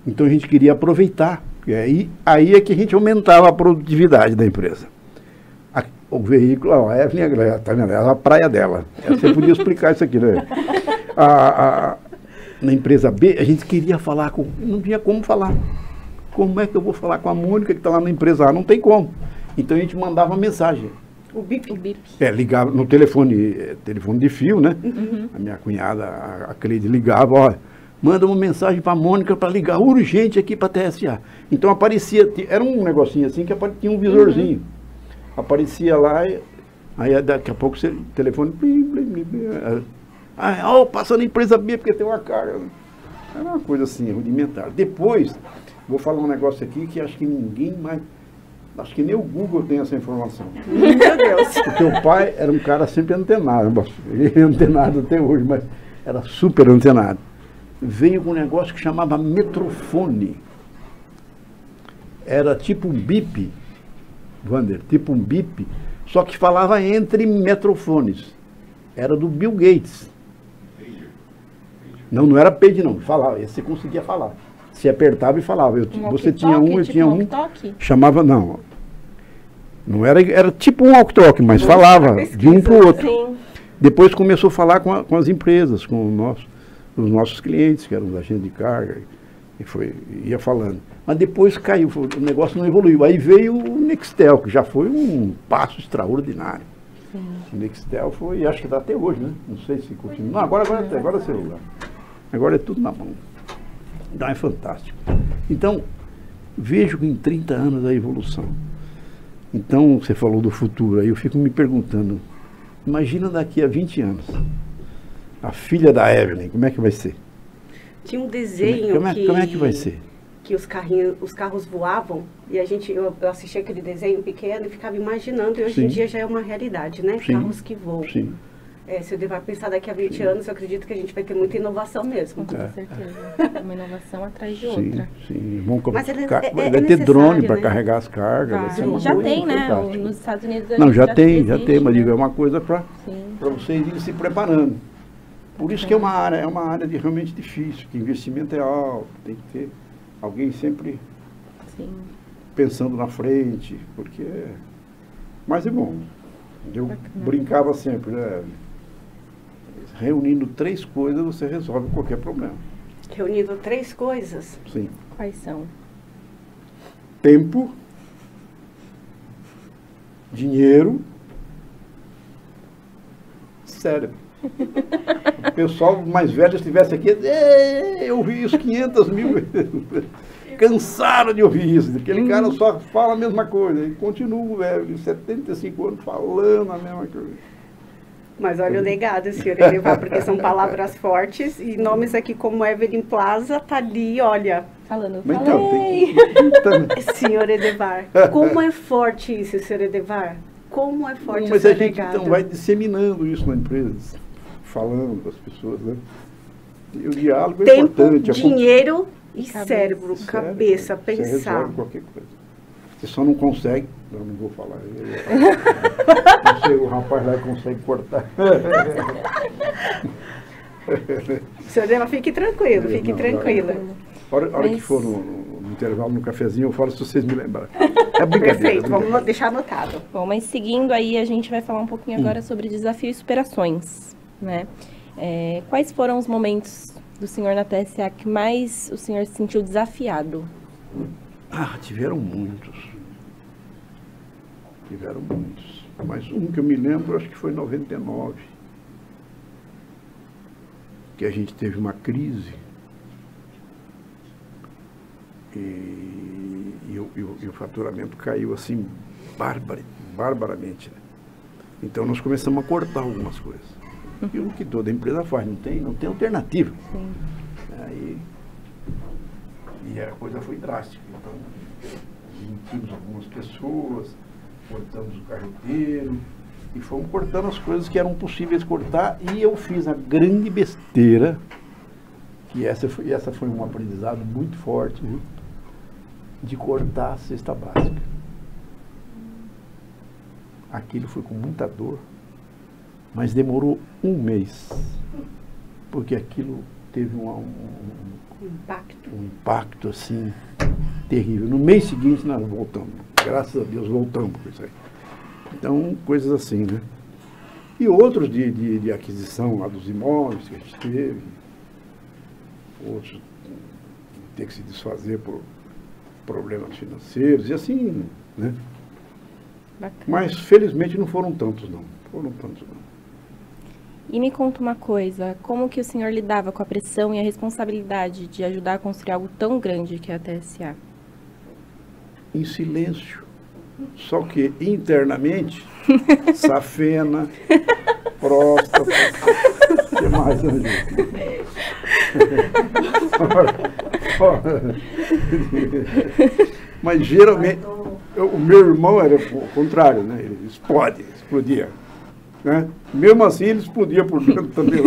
[SPEAKER 2] Então a gente queria aproveitar. E aí é que a gente aumentava a produtividade da empresa. O veículo, a Evelyn, tá vendo? Era a praia dela. Você podia explicar isso aqui, né? Na empresa B, a gente queria falar com... Não tinha como falar. Como é que eu vou falar com a Mônica que está lá na empresa A? Não tem como. Então a gente mandava mensagem.
[SPEAKER 1] O bip.
[SPEAKER 2] Ligava no telefone de fio, né? Uhum. A minha cunhada, a Cleide, ligava, ó, manda uma mensagem para a Mônica para ligar urgente aqui para a TSA. Então aparecia, era um negocinho assim que tinha um visorzinho. Uhum. Aparecia lá, aí daqui a pouco o telefone... passando na empresa B porque tem uma carga. Era uma coisa assim, rudimentar. Depois, vou falar um negócio aqui que acho que ninguém mais... Acho que nem o Google tem essa informação.
[SPEAKER 1] Meu Deus.
[SPEAKER 2] Porque o pai era um cara sempre antenado. Ele é antenado até hoje, mas era super antenado. Veio com um negócio que chamava metrofone. Era tipo um bip, Wander, tipo um bip, só que falava entre metrofones. Era do Bill Gates. Não era page não, falava, você conseguia falar. Se apertava e falava. Você tinha um, eu tinha um. Chamava, não era tipo um walkie-talkie, mas falava de um para o outro. Sim. Depois começou a falar com as empresas, com os nossos clientes, que eram os agentes de carga, e ia falando. Mas depois caiu, o negócio não evoluiu. Aí veio o Nextel, que já foi um passo extraordinário. Sim. O Nextel foi, acho que está até hoje, né? Não sei se continua. Não, agora é celular. Agora é tudo na mão. Então é fantástico. Então, vejo que em 30 anos a evolução. Então, você falou do futuro, aí eu fico me perguntando, imagina daqui a 20 anos, a filha da Evelyn, como é que vai ser?
[SPEAKER 1] Tinha um desenho
[SPEAKER 2] como é que vai ser?
[SPEAKER 1] Que os carros voavam, e eu assisti aquele desenho pequeno e ficava imaginando, e hoje em dia já é uma realidade, né? Sim. Carros que voam. Sim. Se eu devo pensar daqui a 20 anos, eu acredito que a gente vai ter muita inovação mesmo.
[SPEAKER 3] Com certeza. Uma inovação atrás de outra.
[SPEAKER 2] Sim. Mas vai ter drone para carregar as cargas.
[SPEAKER 3] Já tem, né? Nos Estados Unidos
[SPEAKER 2] não, já tem, mas digo, é uma coisa para vocês irem se preparando. Por isso que é uma área realmente difícil, que investimento é alto, tem que ter alguém sempre pensando na frente, porque... Mas é bom. Eu brincava sempre, né? Reunindo 3 coisas, você resolve qualquer problema.
[SPEAKER 1] Reunindo 3 coisas?
[SPEAKER 2] Sim.
[SPEAKER 3] Quais são?
[SPEAKER 2] Tempo, dinheiro, cérebro. O pessoal mais velho estivesse aqui, eu ouvi isso 500 mil vezes. Cansaram de ouvir isso. Aquele cara só fala a mesma coisa. E continua, velho, 75 anos falando a mesma coisa.
[SPEAKER 1] Mas olha o legado, senhor Edevar, porque são palavras fortes e nomes aqui como Evelyn Plaza tá ali, olha.
[SPEAKER 3] Falando,
[SPEAKER 1] Senhor Edevar, como é forte isso, senhor Edevar? Como é forte
[SPEAKER 2] Mas
[SPEAKER 1] o
[SPEAKER 2] a
[SPEAKER 1] seu
[SPEAKER 2] gente
[SPEAKER 1] legado?
[SPEAKER 2] Então vai disseminando isso na empresa, falando das pessoas, né? E o diálogo é importante.
[SPEAKER 1] Dinheiro e cérebro, cabeça, pensar. Você resolve qualquer coisa.
[SPEAKER 2] Você só não consegue, não vou falar. Não sei, o rapaz lá consegue cortar.
[SPEAKER 1] Senhor Edevar, fique tranquilo, fique tranquila.
[SPEAKER 2] A hora que for no intervalo, no cafezinho, eu falo se vocês me lembrarem. É brincadeira.
[SPEAKER 1] Perfeito, vamos deixar anotado.
[SPEAKER 3] Bom, mas seguindo aí, a gente vai falar um pouquinho agora sobre desafio e superações, né? Quais foram os momentos do senhor na TSA que mais o senhor se sentiu desafiado?
[SPEAKER 2] Tiveram muitos. Mas um que eu me lembro, acho que foi em 99. Que a gente teve uma crise e o faturamento caiu assim barbaramente. Né? Então nós começamos a cortar algumas coisas. E o que toda empresa faz, não tem alternativa.
[SPEAKER 3] Sim.
[SPEAKER 2] E a coisa foi drástica. Então, demitimos algumas pessoas, cortamos o carreteiro e fomos cortando as coisas que eram possíveis cortar. E eu fiz a grande besteira, que essa foi um aprendizado muito forte, viu? De cortar a cesta básica. Aquilo foi com muita dor, mas demorou um mês, porque aquilo teve um impacto assim terrível. No mês seguinte nós voltamos, graças a Deus voltamos com isso aí. Então, coisas assim, né? E outros de aquisição lá dos imóveis que a gente teve, outros ter que se desfazer por problemas financeiros e assim, né?
[SPEAKER 3] Bacana.
[SPEAKER 2] Mas felizmente não foram tantos não.
[SPEAKER 3] E me conta uma coisa, como que o senhor lidava com a pressão e a responsabilidade de ajudar a construir algo tão grande que é a TSA?
[SPEAKER 2] Em silêncio. Só que internamente, safena, próstata, o que mais, Anjo? Mas geralmente, o meu irmão era o contrário, né? Ele explodia. Né? Mesmo assim, ele explodia por dentro também.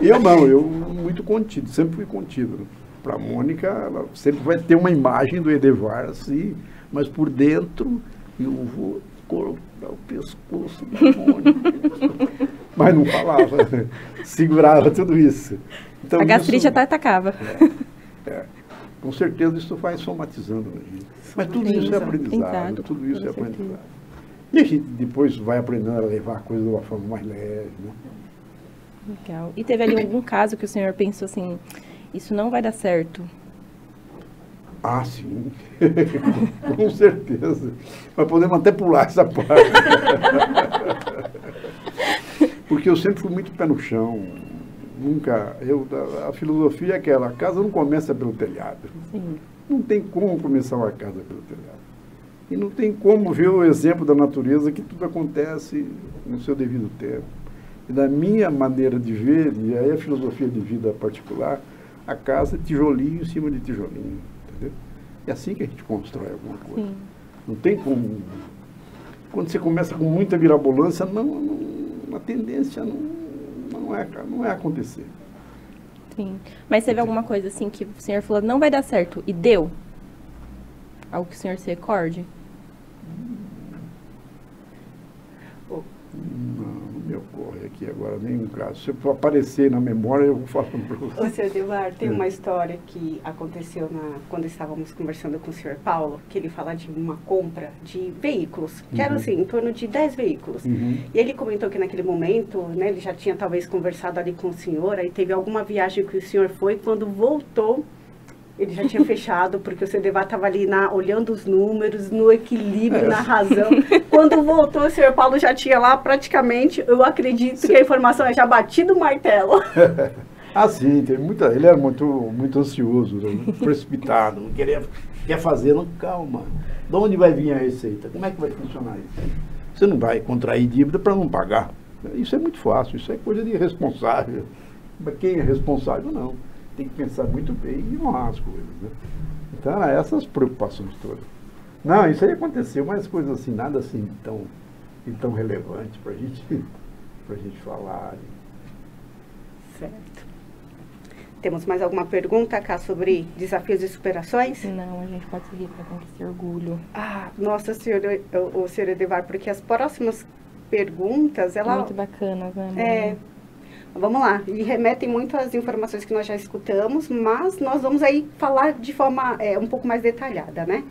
[SPEAKER 2] Eu não, eu muito contido, sempre fui contido. Para a Mônica, ela sempre vai ter uma imagem do Edevar assim, mas por dentro eu vou cortar o pescoço da Mônica. Mas não falava, segurava tudo isso. Então,
[SPEAKER 3] a gastrite até atacava.
[SPEAKER 2] Com certeza isso vai somatizando na gente. Mas tudo isso é aprendizado, tudo isso é aprendizado. E a gente depois vai aprendendo a levar a coisa de uma forma mais leve, né?
[SPEAKER 3] Legal. E teve ali algum caso que o senhor pensou assim, isso não vai dar certo?
[SPEAKER 2] Sim. Com certeza. Mas podemos até pular essa parte. Porque eu sempre fui muito pé no chão. A filosofia é aquela, a casa não começa pelo telhado.
[SPEAKER 3] Sim.
[SPEAKER 2] Não tem como começar uma casa pelo telhado. E não tem como ver o exemplo da natureza que tudo acontece no seu devido tempo. E da minha maneira de ver, e aí a filosofia de vida particular, a casa é tijolinho em cima de tijolinho. Entendeu? É assim que a gente constrói alguma coisa.
[SPEAKER 3] Sim.
[SPEAKER 2] Não tem como... Quando você começa com muita mirabolância, a tendência não é acontecer.
[SPEAKER 3] Sim. Mas teve alguma coisa assim que o senhor falou, não vai dar certo, e deu? Algo que o senhor se recorde?
[SPEAKER 2] Não me ocorre aqui agora nenhum caso. Se eu aparecer na memória, eu vou falando para você.
[SPEAKER 1] Ô, senhor Edevar, tem uma história que aconteceu quando estávamos conversando com o senhor Paulo, que ele fala de uma compra de veículos, que era assim, em torno de 10 veículos. E ele comentou que naquele momento, né, ele já tinha talvez conversado ali com o senhor, aí teve alguma viagem que o senhor foi, quando voltou, ele já tinha fechado, porque o Edevar estava ali olhando os números, no equilíbrio, na razão. Quando voltou, o senhor Paulo já tinha lá praticamente, eu acredito que a informação é já batido o martelo.
[SPEAKER 2] Sim, ele era muito ansioso, muito precipitado, não quer fazer, não, calma. De onde vai vir a receita? Como é que vai funcionar isso? Você não vai contrair dívida para não pagar. Isso é muito fácil, isso é coisa de irresponsável. Mas quem é responsável, não. Tem que pensar muito bem e honrar as coisas, né? Então, essas preocupações todas. Não, isso aí aconteceu, mas coisas assim, nada assim tão relevante pra gente falar.
[SPEAKER 1] Certo. Temos mais alguma pergunta, Cá, sobre desafios e superações?
[SPEAKER 3] Não, a gente pode seguir para ter esse orgulho.
[SPEAKER 1] Nossa, o senhor Edevar, porque as próximas perguntas,
[SPEAKER 3] Muito bacanas, né?
[SPEAKER 1] Vamos lá, e remetem muito às informações que nós já escutamos, mas nós vamos aí falar de forma um pouco mais detalhada, né?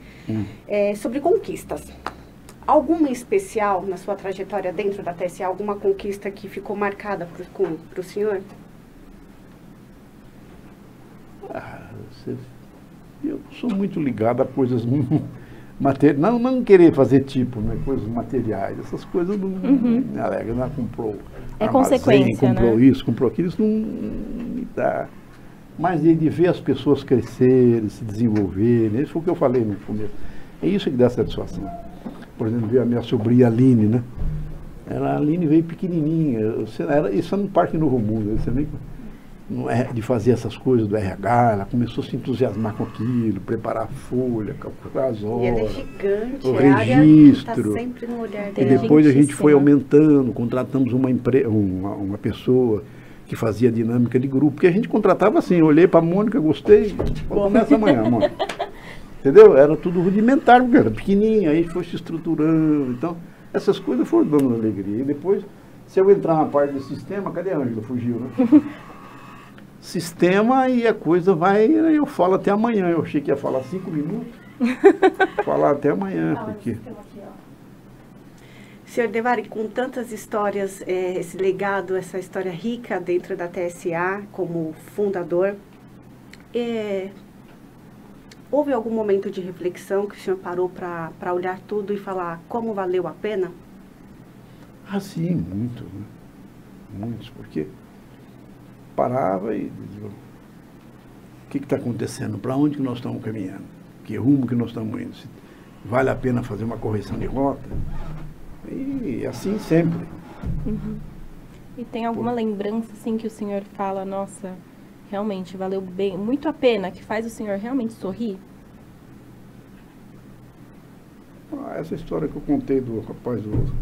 [SPEAKER 1] Sobre conquistas. Alguma especial na sua trajetória dentro da TSA? Alguma conquista que ficou marcada para o senhor?
[SPEAKER 2] Eu sou muito ligado a coisas materiais, não querer fazer tipo, né, coisas materiais, essas coisas não me alegram, não comprou
[SPEAKER 3] consequência,
[SPEAKER 2] comprou,
[SPEAKER 3] né?
[SPEAKER 2] Isso, comprou aquilo, isso não me dá. Mas de ver as pessoas crescerem, se desenvolverem, isso foi o que eu falei no começo, é isso que dá satisfação. Por exemplo, ver a minha sobrinha Aline, né? A Aline veio pequenininha, isso é no Parque Novo Mundo, você nem... Não é de fazer essas coisas do RH, ela começou a se entusiasmar com aquilo, preparar a folha, calcular as horas,
[SPEAKER 1] e ela é gigante,
[SPEAKER 2] o registro.
[SPEAKER 1] Tá sempre no olhar
[SPEAKER 2] e
[SPEAKER 1] dela.
[SPEAKER 2] depois a gente foi aumentando, contratamos uma pessoa que fazia dinâmica de grupo, porque a gente contratava assim, eu olhei para a Mônica, gostei, vamos nessa amanhã, Mônica. Entendeu? Era tudo rudimentar, porque era pequenininho, aí foi se estruturando, então essas coisas foram dando alegria. E depois, se eu entrar na parte do sistema, cadê a Ângela? Fugiu, né? Sistema e a coisa vai, eu falo até amanhã. Eu achei que ia falar 5 minutos. Falar até amanhã, porque...
[SPEAKER 1] Senhor Devari, com tantas histórias, esse legado, essa história rica dentro da TSA, como fundador, houve algum momento de reflexão que o senhor parou para olhar tudo e falar como valeu a pena?
[SPEAKER 2] Ah, sim, muito, né? Muitos, porque... parava e dizia, o que está acontecendo? Para onde que nós estamos caminhando? Que rumo que nós estamos indo? Se vale a pena fazer uma correção de rota? E assim sempre.
[SPEAKER 3] E tem alguma lembrança assim que o senhor fala, nossa, realmente valeu bem, muito a pena, que faz o senhor realmente sorrir?
[SPEAKER 2] Essa história que eu contei do rapaz do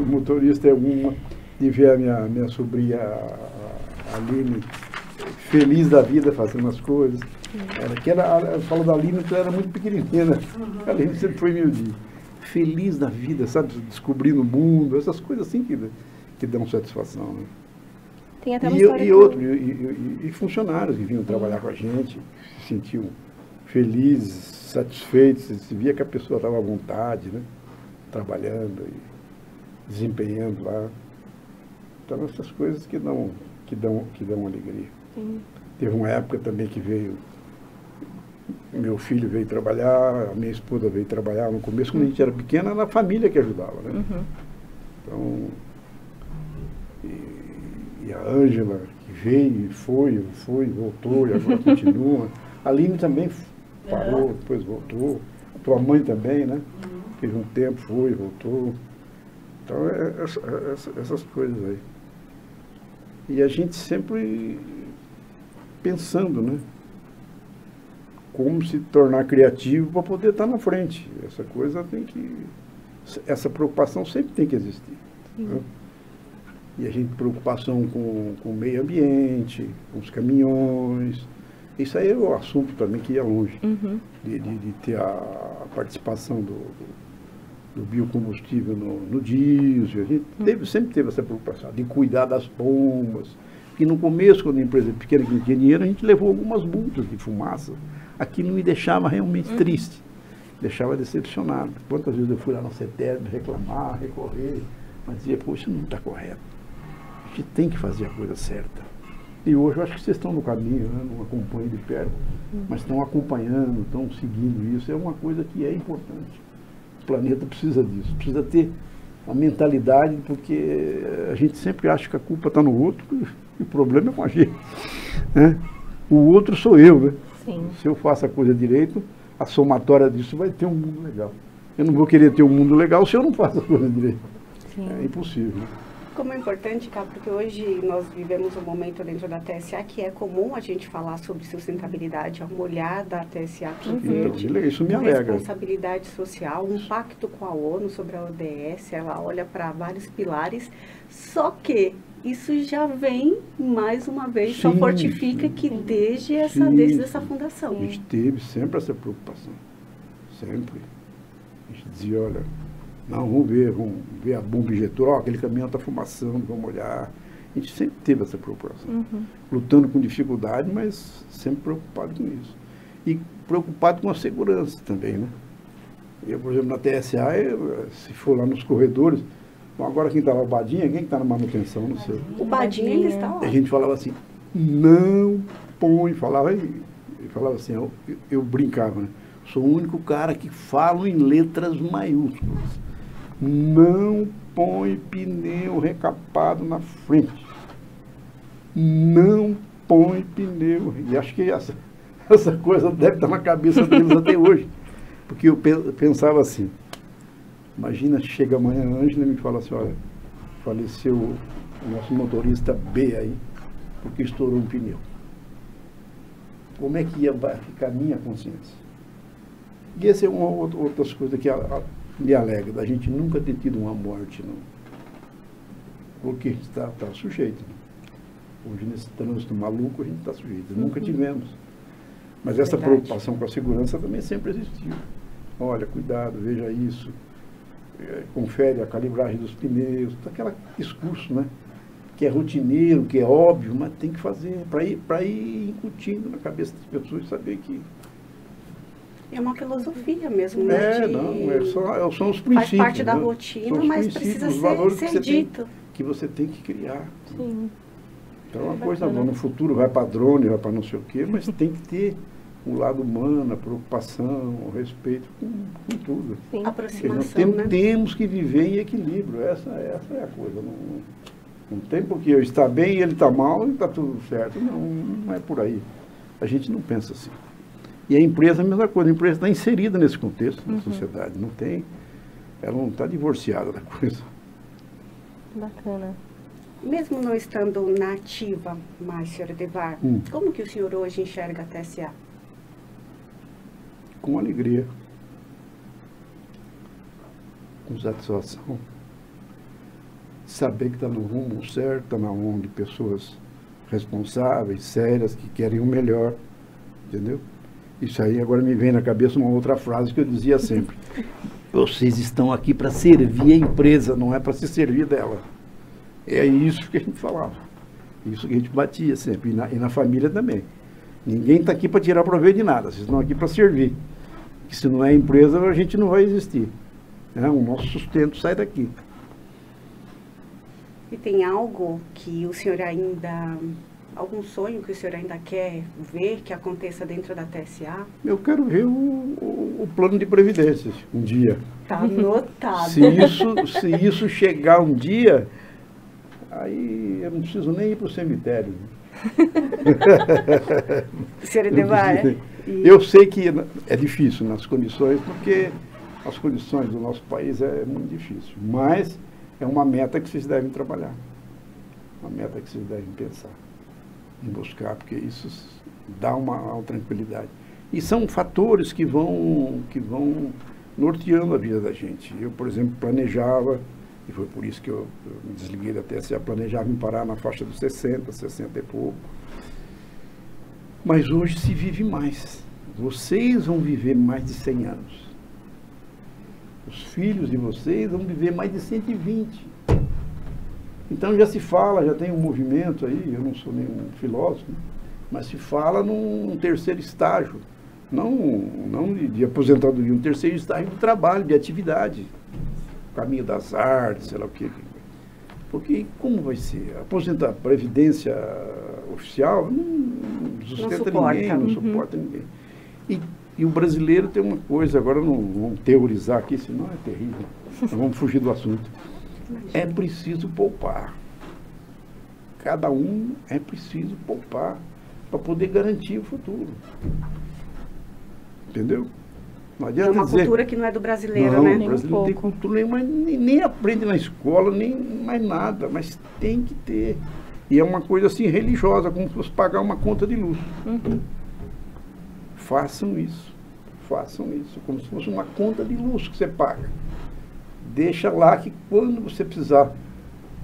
[SPEAKER 2] motorista é uma... de ver a minha sobrinha, a Aline, feliz da vida fazendo as coisas. Eu falo da Aline porque ela era muito pequenininha, né? A Aline sempre foi miudinha. Feliz da vida, sabe? Descobrindo o mundo, essas coisas assim que dão satisfação, né?
[SPEAKER 3] Tem até uma história
[SPEAKER 2] e funcionários que vinham trabalhar com a gente, se sentiam felizes, satisfeitos, se via que a pessoa estava à vontade, né? Trabalhando e desempenhando lá. Então, essas coisas que dão alegria.
[SPEAKER 3] Sim.
[SPEAKER 2] Teve uma época também que meu filho veio trabalhar, a minha esposa veio trabalhar. No começo, quando a gente era pequena, era a família que ajudava, né? Então, e a Ângela, que veio, foi, voltou, e agora continua. A Aline também parou, depois voltou. A tua mãe também, né? Teve um tempo, foi, voltou. Então, essas coisas aí. E a gente sempre pensando, né? Como se tornar criativo para poder estar na frente. Essa coisa essa preocupação sempre tem que existir. Né? E a gente, preocupação com o meio ambiente, com os caminhões. Isso aí é o assunto também que ia longe. De ter a participação do biocombustível no diesel. A gente sempre teve essa preocupação de cuidar das bombas. Porque no começo, quando a empresa pequena que não tinha dinheiro, a gente levou algumas multas de fumaça. Aquilo me deixava realmente triste, deixava decepcionado. Quantas vezes eu fui lá na CETESB reclamar, recorrer, mas dizia, poxa, isso não está correto. A gente tem que fazer a coisa certa. E hoje eu acho que vocês estão no caminho, né? Não acompanham de perto, mas estão acompanhando, estão seguindo isso. É uma coisa que é importante. O planeta precisa disso, precisa ter a mentalidade, porque a gente sempre acha que a culpa está no outro e o problema é com a gente. Né? O outro sou eu, né?
[SPEAKER 3] Sim.
[SPEAKER 2] Se eu faço a coisa direito, a somatória disso vai ter um mundo legal. Eu não vou querer ter um mundo legal se eu não faço a coisa direito.
[SPEAKER 3] Sim.
[SPEAKER 2] É impossível.
[SPEAKER 1] Como é importante, Cá, porque hoje nós vivemos um momento dentro da TSA que é comum a gente falar sobre sustentabilidade, um olhar da TSA para o verde,
[SPEAKER 2] isso me alegra.
[SPEAKER 1] Responsabilidade social, um pacto com a ONU sobre a ODS, ela olha para vários pilares, só que isso já vem, mais uma vez, só fortifica que desde essa fundação.
[SPEAKER 2] A gente teve sempre essa preocupação, sempre. A gente dizia, olha, não, vamos ver a bomba injetora, aquele caminhão está fumaçando, vamos olhar. A gente sempre teve essa preocupação. Lutando com dificuldade, mas sempre preocupado com isso. E preocupado com a segurança também, né? Eu, por exemplo, na TSA, se for lá nos corredores, bom, agora quem está lá, o Badinha, quem está na manutenção, não sei.
[SPEAKER 1] O Badinha ainda está lá.
[SPEAKER 2] A gente falava assim, não põe, falava assim, eu brincava, né? Sou o único cara que fala em letras maiúsculas. Não põe pneu recapado na frente. Não põe pneu. E acho que essa coisa deve estar na cabeça deles até hoje. Porque eu pensava assim, imagina, chega amanhã a Ângela e me fala assim, olha, faleceu o nosso motorista B aí, porque estourou um pneu. Como é que ia ficar a minha consciência? E essa é uma outras coisas que me alegra, da gente nunca ter tido uma morte, não. Porque a gente está sujeito. Né? Hoje, nesse trânsito maluco, a gente está sujeito. Nunca tivemos. Mas essa preocupação com a segurança também sempre existiu. Olha, cuidado, veja isso. Confere a calibragem dos pneus. Aquele discurso, né? Que é rotineiro, que é óbvio, mas tem que fazer para ir incutindo na cabeça das pessoas, saber que...
[SPEAKER 1] É uma filosofia mesmo, né?
[SPEAKER 2] São os princípios.
[SPEAKER 1] Faz parte da rotina, mas precisa ser dito.
[SPEAKER 2] Que você tem que criar.
[SPEAKER 3] Sim.
[SPEAKER 2] Então, uma coisa boa, no futuro vai para drone, vai para não sei o quê, mas tem que ter o lado humano, a preocupação, o respeito com tudo.
[SPEAKER 3] Sim.
[SPEAKER 1] Aproximação,
[SPEAKER 2] né? Temos que viver em equilíbrio, essa é a coisa. Não tem porque eu estar bem e ele está mal e está tudo certo. Não é por aí. A gente não pensa assim. E a empresa é a mesma coisa, a empresa está inserida nesse contexto da sociedade. Ela não está divorciada da coisa.
[SPEAKER 3] Bacana.
[SPEAKER 1] Mesmo não estando na ativa mais, senhor Edevar, como que o senhor hoje enxerga a TSA?
[SPEAKER 2] Com alegria. Com satisfação. Saber que está no rumo certo, está na mão de pessoas responsáveis, sérias, que querem o melhor. Entendeu? Isso aí agora me vem na cabeça uma outra frase que eu dizia sempre. Vocês estão aqui para servir a empresa, não é para se servir dela. É isso que a gente falava. Isso que a gente batia sempre. E na família também. Ninguém está aqui para tirar proveito de nada. Vocês estão aqui para servir. Porque se não é empresa, a gente não vai existir. O nosso sustento sai daqui.
[SPEAKER 1] E tem algo que o senhor ainda... Algum sonho que o senhor ainda quer ver que aconteça dentro da TSA?
[SPEAKER 2] Eu quero ver o plano de previdência um dia.
[SPEAKER 1] Está anotado.
[SPEAKER 2] Se isso chegar um dia, aí eu não preciso nem ir para o cemitério.
[SPEAKER 1] Senhor Edevar,
[SPEAKER 2] eu sei que é difícil nas condições, porque as condições do nosso país é muito difícil. Mas é uma meta que vocês devem trabalhar. Uma meta que vocês devem pensar em buscar, porque isso dá uma tranquilidade. E são fatores que vão norteando a vida da gente. Eu, por exemplo, planejava, e foi por isso que eu me desliguei da TSA, planejava em parar na faixa dos 60 e pouco. Mas hoje se vive mais. Vocês vão viver mais de 100 anos. Os filhos de vocês vão viver mais de 120. Então já se fala, já tem um movimento aí, eu não sou nenhum filósofo, mas se fala num terceiro estágio, não de aposentadoria, um terceiro estágio de trabalho, de atividade, caminho das artes, sei lá o quê. Porque como vai ser? A previdência oficial não sustenta ninguém, não suporta ninguém. E o brasileiro tem uma coisa, agora não vamos teorizar aqui, senão é terrível, nós vamos fugir do assunto. É preciso poupar. Cada um é preciso poupar para poder garantir o futuro. Entendeu? Não adianta
[SPEAKER 1] uma
[SPEAKER 2] dizer,
[SPEAKER 1] cultura que não é do brasileiro, né?
[SPEAKER 2] O brasileiro não tem cultura nenhuma, nem aprende na escola, nem mais nada, mas tem que ter. E é uma coisa assim religiosa, como se fosse pagar uma conta de luz. Façam isso, como se fosse uma conta de luz que você paga. Deixa lá que quando você precisar,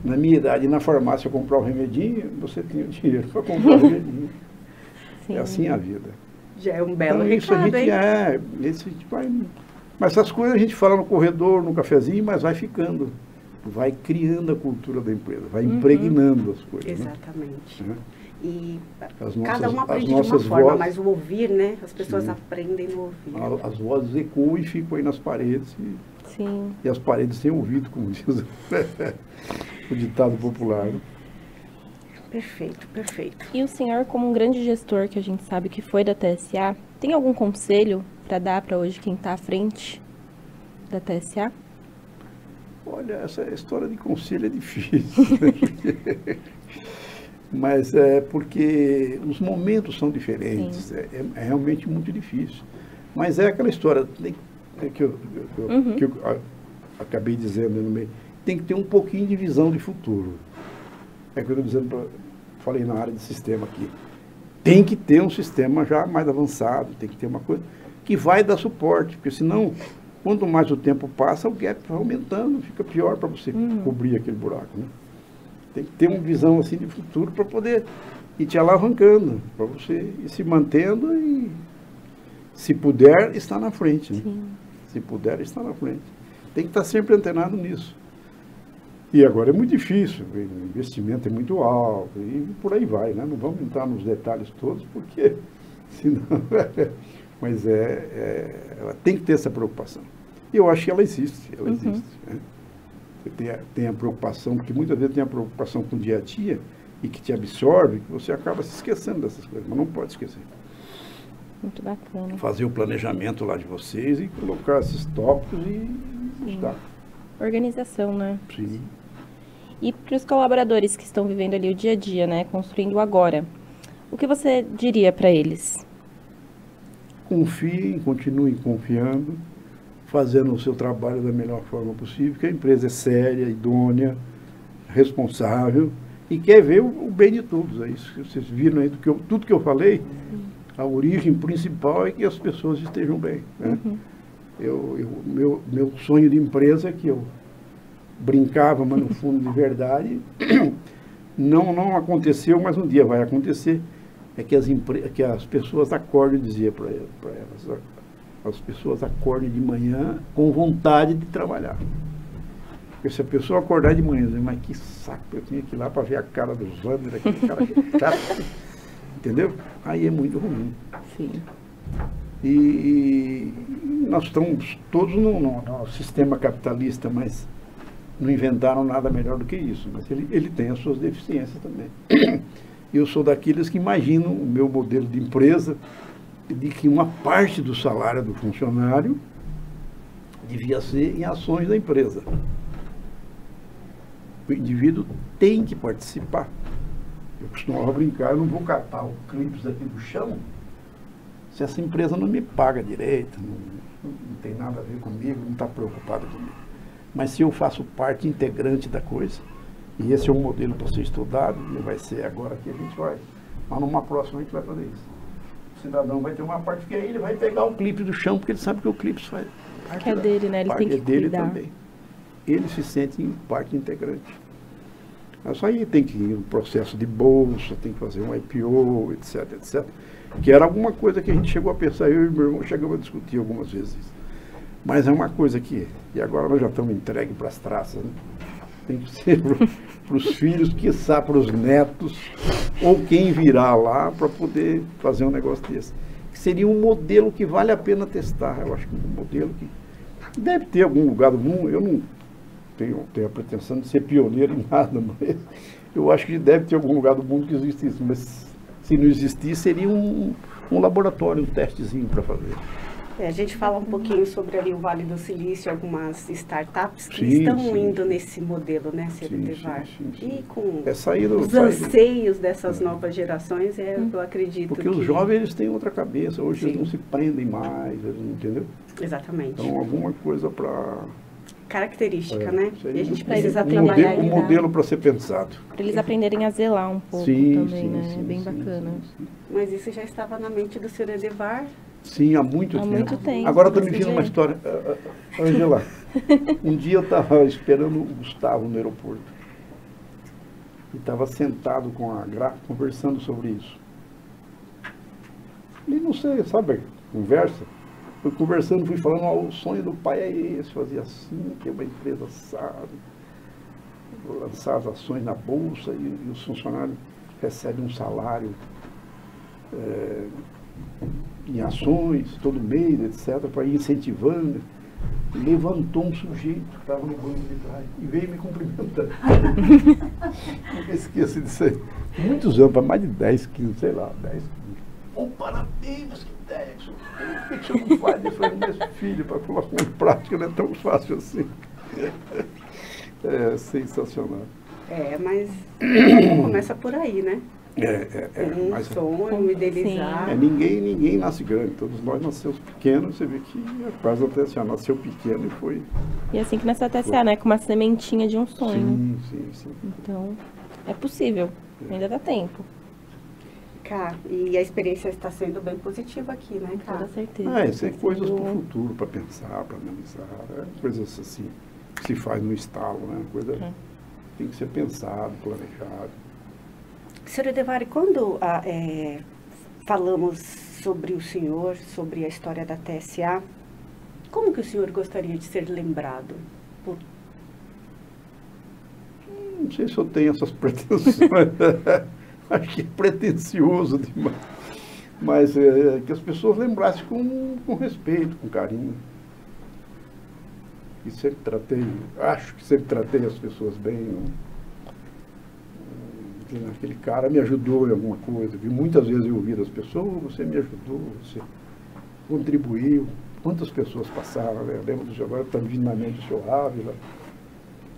[SPEAKER 2] na minha idade, na farmácia comprar o remedinho, você tem o dinheiro para comprar o remedinho. É assim a vida.
[SPEAKER 1] Já é um belo
[SPEAKER 2] então, isso
[SPEAKER 1] recado,
[SPEAKER 2] a gente vai. Mas essas coisas a gente fala no corredor, no cafezinho, mas vai ficando. vai criando a cultura da empresa, vai impregnando as coisas.
[SPEAKER 1] Exatamente.
[SPEAKER 2] Né?
[SPEAKER 1] E cada um aprende de uma forma, vozes, mas o ouvir, né? As pessoas aprendem no ouvir.
[SPEAKER 2] As vozes ecoam e ficam aí nas paredes. E as paredes têm ouvido, como diz o ditado popular. Né?
[SPEAKER 1] Perfeito, perfeito.
[SPEAKER 3] E o senhor, como um grande gestor que a gente sabe que foi da TSA, tem algum conselho para dar para hoje quem está à frente da TSA?
[SPEAKER 2] Olha, essa história de conselho é difícil. Mas é porque os momentos são diferentes. É realmente muito difícil. Mas é aquela história que eu acabei dizendo no meio. Tem que ter um pouquinho de visão de futuro. É que eu estou dizendo, falei na área de sistema aqui. Tem que ter um sistema já mais avançado, tem que ter uma coisa que vai dar suporte, porque senão, quanto mais o tempo passa, o gap vai aumentando, fica pior para você cobrir aquele buraco, né? Tem que ter uma visão assim de futuro para poder ir te alavancando, para você ir se mantendo e, se puder, estar na frente. Né? Se puder, estar na frente. Tem que estar sempre antenado nisso. E agora é muito difícil, o investimento é muito alto e por aí vai, né? Não vamos entrar nos detalhes todos, porque senão... Mas ela tem que ter essa preocupação. E eu acho que ela existe, né? Você tem a preocupação, porque muitas vezes tem a preocupação com o dia a dia e que te absorve, que você acaba se esquecendo dessas coisas, mas não pode esquecer.
[SPEAKER 3] Muito bacana.
[SPEAKER 2] Fazer o planejamento lá de vocês e colocar esses tópicos e buscar.
[SPEAKER 3] Organização, né?
[SPEAKER 2] Sim.
[SPEAKER 3] E para os colaboradores que estão vivendo ali o dia a dia, né, construindo agora, o que você diria para eles?
[SPEAKER 2] Confiem, continuem confiando, fazendo o seu trabalho da melhor forma possível, que a empresa é séria, idônea, responsável e quer ver o bem de todos. É isso que vocês viram aí, tudo que eu falei, a origem principal é que as pessoas estejam bem. Né? Meu sonho de empresa é que eu brincava, mas no fundo de verdade, não aconteceu, mas um dia vai acontecer, é que as pessoas acordem, dizia para elas, as pessoas acordem de manhã com vontade de trabalhar. Porque se a pessoa acordar de manhã, dizer, mas que saco, eu tinha que ir lá para ver a cara dos Wander, aquele cara que chato, entendeu? Aí é muito ruim.
[SPEAKER 3] Sim.
[SPEAKER 2] E nós estamos todos no sistema capitalista, mas não inventaram nada melhor do que isso. Mas ele tem as suas deficiências também. Eu sou daqueles que imaginam o meu modelo de empresa, de que uma parte do salário do funcionário devia ser em ações da empresa. O indivíduo tem que participar. Eu costumava brincar, eu não vou catar o clipes aqui do chão se essa empresa não me paga direito, não tem nada a ver comigo, não está preocupada comigo. Mas se eu faço parte integrante da coisa, e esse é um modelo para ser estudado, e vai ser agora que a gente vai, mas numa próxima a gente vai fazer isso. O cidadão vai ter uma parte que aí ele vai pegar o clipe do chão, porque ele sabe que o clipe faz parte
[SPEAKER 3] que é dele, né? Ele tem que
[SPEAKER 2] dele
[SPEAKER 3] cuidar.
[SPEAKER 2] Também. Ele se sente parte integrante. Mas aí tem que ir no processo de bolsa, tem que fazer um IPO, etc, etc. Que era alguma coisa que a gente chegou a pensar, eu e meu irmão chegamos a discutir algumas vezes. Mas é uma coisa que, e agora nós já estamos entregues para as traças, né? Tem que ser para os filhos, quiçá para os netos, ou quem virá lá para poder fazer um negócio desse. Que seria um modelo que vale a pena testar. Eu acho que um modelo que deve ter algum lugar do mundo, eu não tenho a pretensão de ser pioneiro em nada, mas eu acho que deve ter algum lugar do mundo que existe isso. Mas se não existir, seria um laboratório, um testezinho para fazer.
[SPEAKER 1] A gente fala um pouquinho sobre ali o Vale do Silício, algumas startups que
[SPEAKER 2] Sim,
[SPEAKER 1] estão
[SPEAKER 2] sim.
[SPEAKER 1] indo nesse modelo, né, CDTVAR.
[SPEAKER 2] Sim.
[SPEAKER 1] E com
[SPEAKER 2] Os
[SPEAKER 1] anseios dessas novas gerações, eu acredito
[SPEAKER 2] porque os jovens eles têm outra cabeça, hoje eles não se prendem mais, eles não, entendeu?
[SPEAKER 1] Exatamente.
[SPEAKER 2] Então alguma coisa para...
[SPEAKER 1] Característica, né? E a gente precisa
[SPEAKER 3] eles
[SPEAKER 1] trabalhar
[SPEAKER 2] um modelo para ser pensado.
[SPEAKER 3] Para eles aprenderem a zelar um pouco também, né? É bem bacana.
[SPEAKER 2] Sim.
[SPEAKER 1] Mas isso já estava na mente do Sr. Edevar?
[SPEAKER 2] Sim, há muito tempo. Agora estou me vindo uma história. Angela, um dia eu estava esperando o Gustavo no aeroporto. E estava sentado com a Gra, conversando sobre isso. E não sei, sabe, conversa. Fui conversando, fui falando, o sonho do pai é esse, fazia assim, que é uma empresa, sabe? lançar as ações na bolsa e os funcionários recebem um salário em ações todo mês, etc., para ir incentivando. Levantou um sujeito que estava no banco de trás e veio me cumprimentar. Nunca esqueço disso aí. Muitos anos, para mais de 10, 15, sei lá, 10, 15. Oh, parabéns, que ideia! Por que você não faz? Eu falei, meu filho, para colocar em prática não é tão fácil assim. É sensacional.
[SPEAKER 1] Mas começa por aí, né?
[SPEAKER 2] Mas
[SPEAKER 1] sonho, idealizar.
[SPEAKER 2] Ninguém nasce grande, todos nós nascemos pequenos, você vê que é quase a TSA nasceu pequeno e foi.
[SPEAKER 3] E assim que nasceu a TSA, né? Com uma sementinha de um sonho.
[SPEAKER 2] Sim.
[SPEAKER 3] Então, é possível, ainda dá tempo.
[SPEAKER 1] Cá, e a experiência está sendo bem positiva aqui, né,
[SPEAKER 3] Com toda certeza.
[SPEAKER 2] Isso é coisas para o futuro, para pensar, para analisar, coisas assim, que se faz no estalo, né? Coisa tem que ser pensado, planejado.
[SPEAKER 1] Senhor Edevari, quando falamos sobre o senhor, sobre a história da TSA, como que o senhor gostaria de ser lembrado?
[SPEAKER 2] Não sei se eu tenho essas pretensões. Acho que é pretencioso demais. Mas que as pessoas lembrassem com respeito, com carinho. E acho que sempre tratei as pessoas bem. Aquele cara me ajudou em alguma coisa. E muitas vezes eu ouvi das pessoas, você me ajudou, você contribuiu. Quantas pessoas passaram, né? Eu lembro do agora está vindo na mente do senhor Ávila.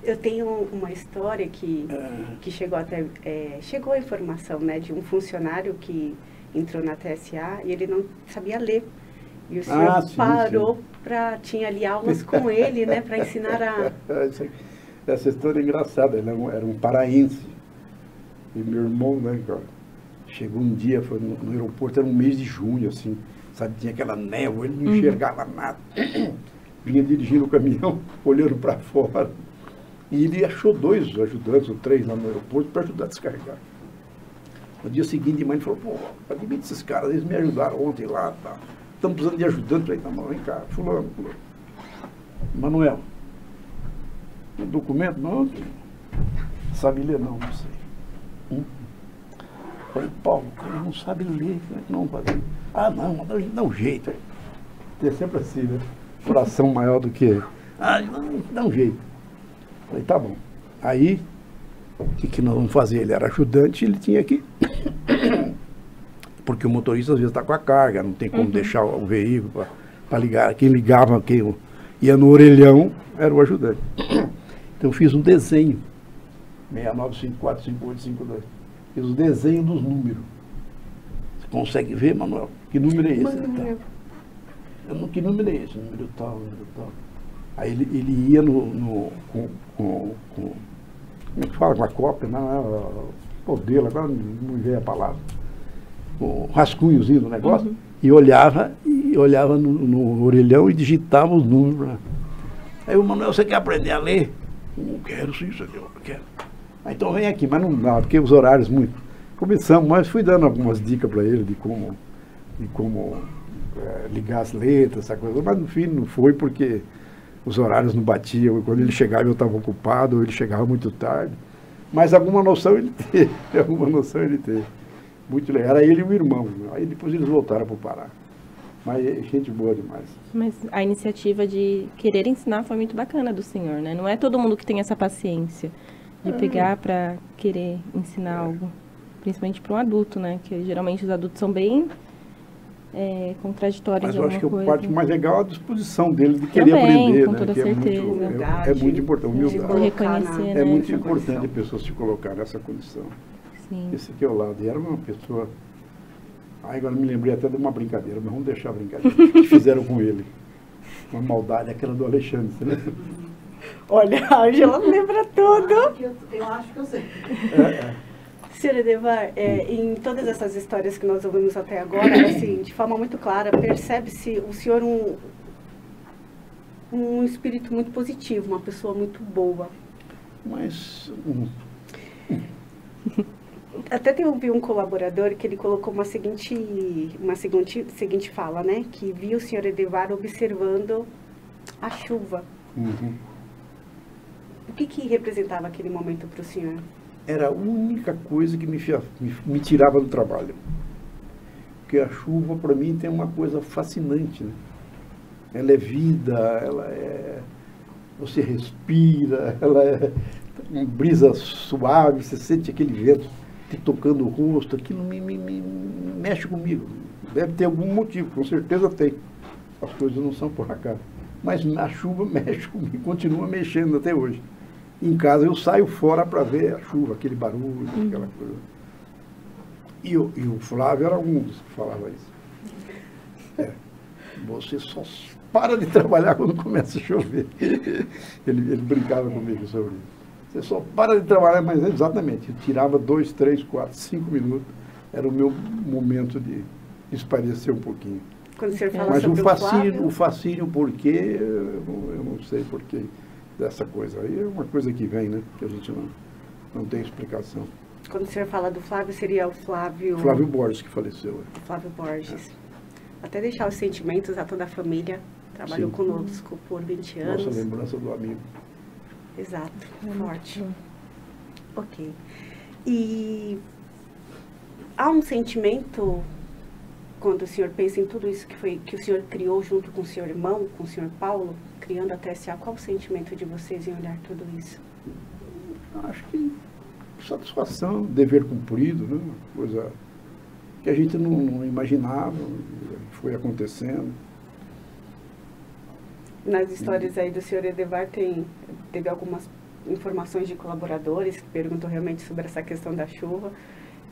[SPEAKER 1] Eu tenho uma história que chegou a informação, né, de um funcionário que entrou na TSA e ele não sabia ler. E o senhor parou tinha ali aulas com ele, né, para ensinar a...
[SPEAKER 2] Essa história é engraçada, ele era um paraense. E meu irmão, né, chegou um dia, foi no aeroporto, era um mês de junho, assim, sabe, tinha aquela névoa, ele não enxergava nada. Vinha dirigindo o caminhão, olhando para fora. E ele achou 2 ajudantes, ou 3 lá no aeroporto, para ajudar a descarregar. No dia seguinte, de manhã, ele falou, pô, admite esses caras, eles me ajudaram ontem lá, tá. Estamos precisando de ajudante. Eu falei, não, vem cá, fulano. Manuel, o documento? Não, sabe ler? Não sei. Falei, Paulo, ele não sabe ler, não fazer. Não, a gente dá um jeito. É sempre assim, né? Coração maior do que... não, dá um jeito. Falei, tá bom. Aí, o que nós vamos fazer? Ele era ajudante, ele tinha que... Porque o motorista às vezes está com a carga, não tem como deixar o veículo para ligar. Quem ligava, quem ia no orelhão, era o ajudante. Então eu fiz um desenho. 69545852. Fiz o desenho dos números. Você consegue ver, Manuel? Que número é esse? Que número é esse? Número tal. Aí ele ia como é que fala? Com a cópia, modelo, agora não me veio a palavra. O rascunhozinho do negócio, e olhava no orelhão e digitava os números. Aí o Manuel, você quer aprender a ler? Não quero, sim, isso aqui eu quero. Então vem aqui, mas não dá, porque os horários muito. Começamos, mas fui dando algumas dicas para ele de como ligar as letras, essa coisa, mas no fim não foi porque os horários não batiam, quando ele chegava eu estava ocupado, ou ele chegava muito tarde. Mas alguma noção ele teve, Muito legal. Era ele e o irmão. Aí depois eles voltaram para o Pará. Mas gente boa demais.
[SPEAKER 3] Mas a iniciativa de querer ensinar foi muito bacana do senhor, né? Não é todo mundo que tem essa paciência de pegar para querer ensinar algo. Principalmente para um adulto, né? Que geralmente os adultos são bem contraditórios.
[SPEAKER 2] Mas eu acho que a parte mais legal é a disposição dele de querer aprender.
[SPEAKER 3] Com toda certeza.
[SPEAKER 2] É muito importante. Humildade.
[SPEAKER 3] Reconhecer,
[SPEAKER 2] né? É muito importante a pessoa se colocar nessa condição.
[SPEAKER 3] Sim.
[SPEAKER 2] Esse aqui é o lado. E era uma pessoa... agora me lembrei até de uma brincadeira, mas vamos deixar a brincadeira. Que fizeram com ele. Uma maldade, aquela do Alexandre, você lembra?
[SPEAKER 1] Olha, a Ângela lembra tudo.
[SPEAKER 4] Eu acho que eu sei.
[SPEAKER 1] Senhor Edevar, em todas essas histórias que nós ouvimos até agora, assim, de forma muito clara, percebe-se o senhor um espírito muito positivo, uma pessoa muito boa.
[SPEAKER 2] Mas...
[SPEAKER 1] Até ouvi um colaborador que ele colocou uma seguinte fala, né? Que viu o senhor Edevar observando a chuva. O que representava aquele momento para o senhor?
[SPEAKER 2] Era a única coisa que me tirava do trabalho. Porque a chuva, para mim, tem uma coisa fascinante, né? Ela é vida, ela é... Você respira, ela é uma brisa suave, você sente aquele vento te tocando o rosto, aquilo me mexe comigo. Deve ter algum motivo, com certeza tem. As coisas não são por acaso. Mas a chuva mexe comigo, continua mexendo até hoje. Em casa eu saio fora para ver a chuva, aquele barulho, aquela coisa. E o Flávio era um dos que falava isso. Você só para de trabalhar quando começa a chover. Ele brincava comigo sobre isso. Você só para de trabalhar, mas exatamente, eu tirava 2, 3, 4, 5 minutos. Era o meu momento de espairecer um pouquinho.
[SPEAKER 1] Quando o senhor fala
[SPEAKER 2] mas
[SPEAKER 1] sobre
[SPEAKER 2] o fascínio, por quê, eu não sei por quê dessa coisa. Aí é uma coisa que vem, né? Que a gente não tem explicação.
[SPEAKER 1] Quando o senhor fala do Flávio, seria o Flávio...
[SPEAKER 2] Flávio Borges, que faleceu.
[SPEAKER 1] Flávio Borges. Até deixar os sentimentos a toda a família. Trabalhou conosco por 20 anos.
[SPEAKER 2] Nossa lembrança do amigo.
[SPEAKER 1] Exato, forte. Ok. E há um sentimento, quando o senhor pensa em tudo isso que o senhor criou junto com o seu irmão, com o senhor Paulo, criando a TSA, qual o sentimento de vocês em olhar tudo isso?
[SPEAKER 2] Acho que satisfação, dever cumprido, né? Uma coisa que a gente não imaginava, foi acontecendo.
[SPEAKER 1] Nas histórias aí do senhor Edevar teve algumas informações de colaboradores que perguntam realmente sobre essa questão da chuva.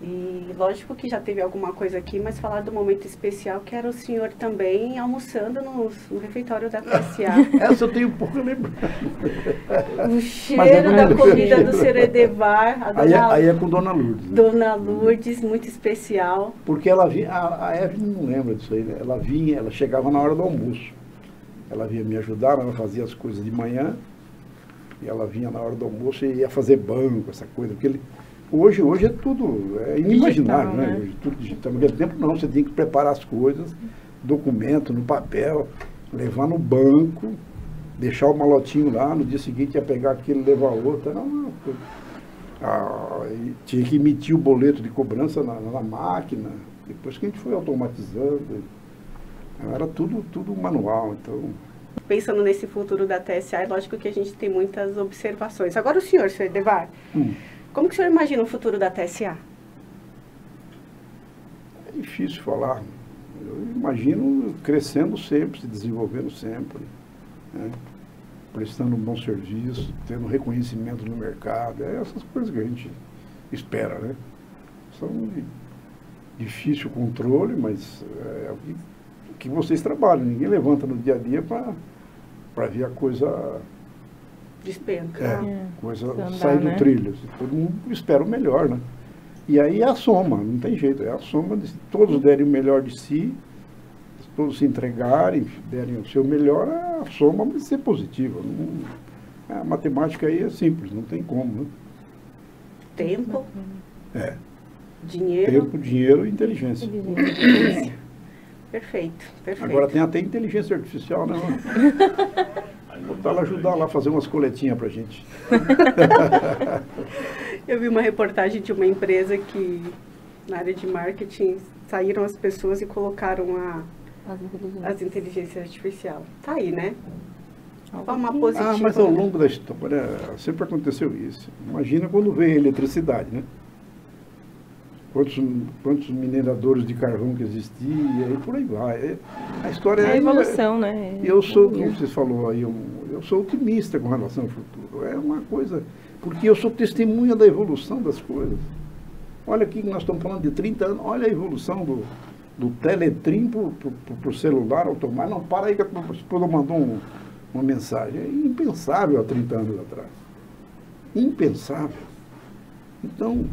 [SPEAKER 1] E lógico que já teve alguma coisa aqui, mas falar do momento especial que era o senhor também almoçando no refeitório da TSA.
[SPEAKER 2] Essa eu tenho pouco lembrado.
[SPEAKER 1] O cheiro da comida do senhor Edevar.
[SPEAKER 2] Aí é com Dona Lourdes. Né?
[SPEAKER 1] Dona Lourdes, muito especial.
[SPEAKER 2] Porque ela vinha, a Evelyn não lembra disso aí, né? Ela chegava na hora do almoço. Ela vinha me ajudar, ela fazia as coisas de manhã, e ela vinha na hora do almoço e ia fazer banco, essa coisa. Porque hoje é tudo inimaginável, digital, né? Hoje, tudo digital. Naquele tempo não, você tinha que preparar as coisas, documento no papel, levar no banco, deixar o malotinho lá, no dia seguinte ia pegar aquilo e levar outro. Tinha que emitir o boleto de cobrança na máquina, depois que a gente foi automatizando. Era tudo manual, então...
[SPEAKER 1] Pensando nesse futuro da TSA, é lógico que a gente tem muitas observações. Agora o senhor Edevar, como que o senhor imagina o futuro da TSA?
[SPEAKER 2] É difícil falar. Eu imagino crescendo sempre, se desenvolvendo sempre, né? Prestando um bom serviço, tendo reconhecimento no mercado. É essas coisas que a gente espera, né? São de difícil controle, mas é o que vocês trabalham. Ninguém levanta no dia a dia para ver a coisa...
[SPEAKER 1] Despenca.
[SPEAKER 2] Coisa sair do trilho. Todo mundo espera o melhor, né? E aí é a soma, não tem jeito. É a soma de todos derem o melhor de si, todos se entregarem, derem o seu melhor, a soma vai ser positiva. A matemática aí é simples, não tem como, né?
[SPEAKER 1] Tempo. Dinheiro.
[SPEAKER 2] Tempo, dinheiro e inteligência.
[SPEAKER 1] Perfeito.
[SPEAKER 2] Agora tem até inteligência artificial, né? Vou botar ela ajudar lá a fazer umas coletinhas pra gente.
[SPEAKER 1] Eu vi uma reportagem de uma empresa que, na área de marketing, saíram as pessoas e colocaram as inteligências artificiais. Tá aí, né? Uma positiva.
[SPEAKER 2] Mas ao longo da história sempre aconteceu isso. Imagina quando veio a eletricidade, né? Quantos mineradores de carvão que existiam, e por aí vai. A história
[SPEAKER 3] é a evolução, né?
[SPEAKER 2] Eu sou, como você falou aí, eu sou otimista com relação ao futuro. É uma coisa, porque eu sou testemunha da evolução das coisas. Olha aqui que nós estamos falando de 30 anos, olha a evolução do teletrim para o celular automático. Não, para aí que a esposa mandou uma mensagem. É impensável há 30 anos atrás. Impensável. Então...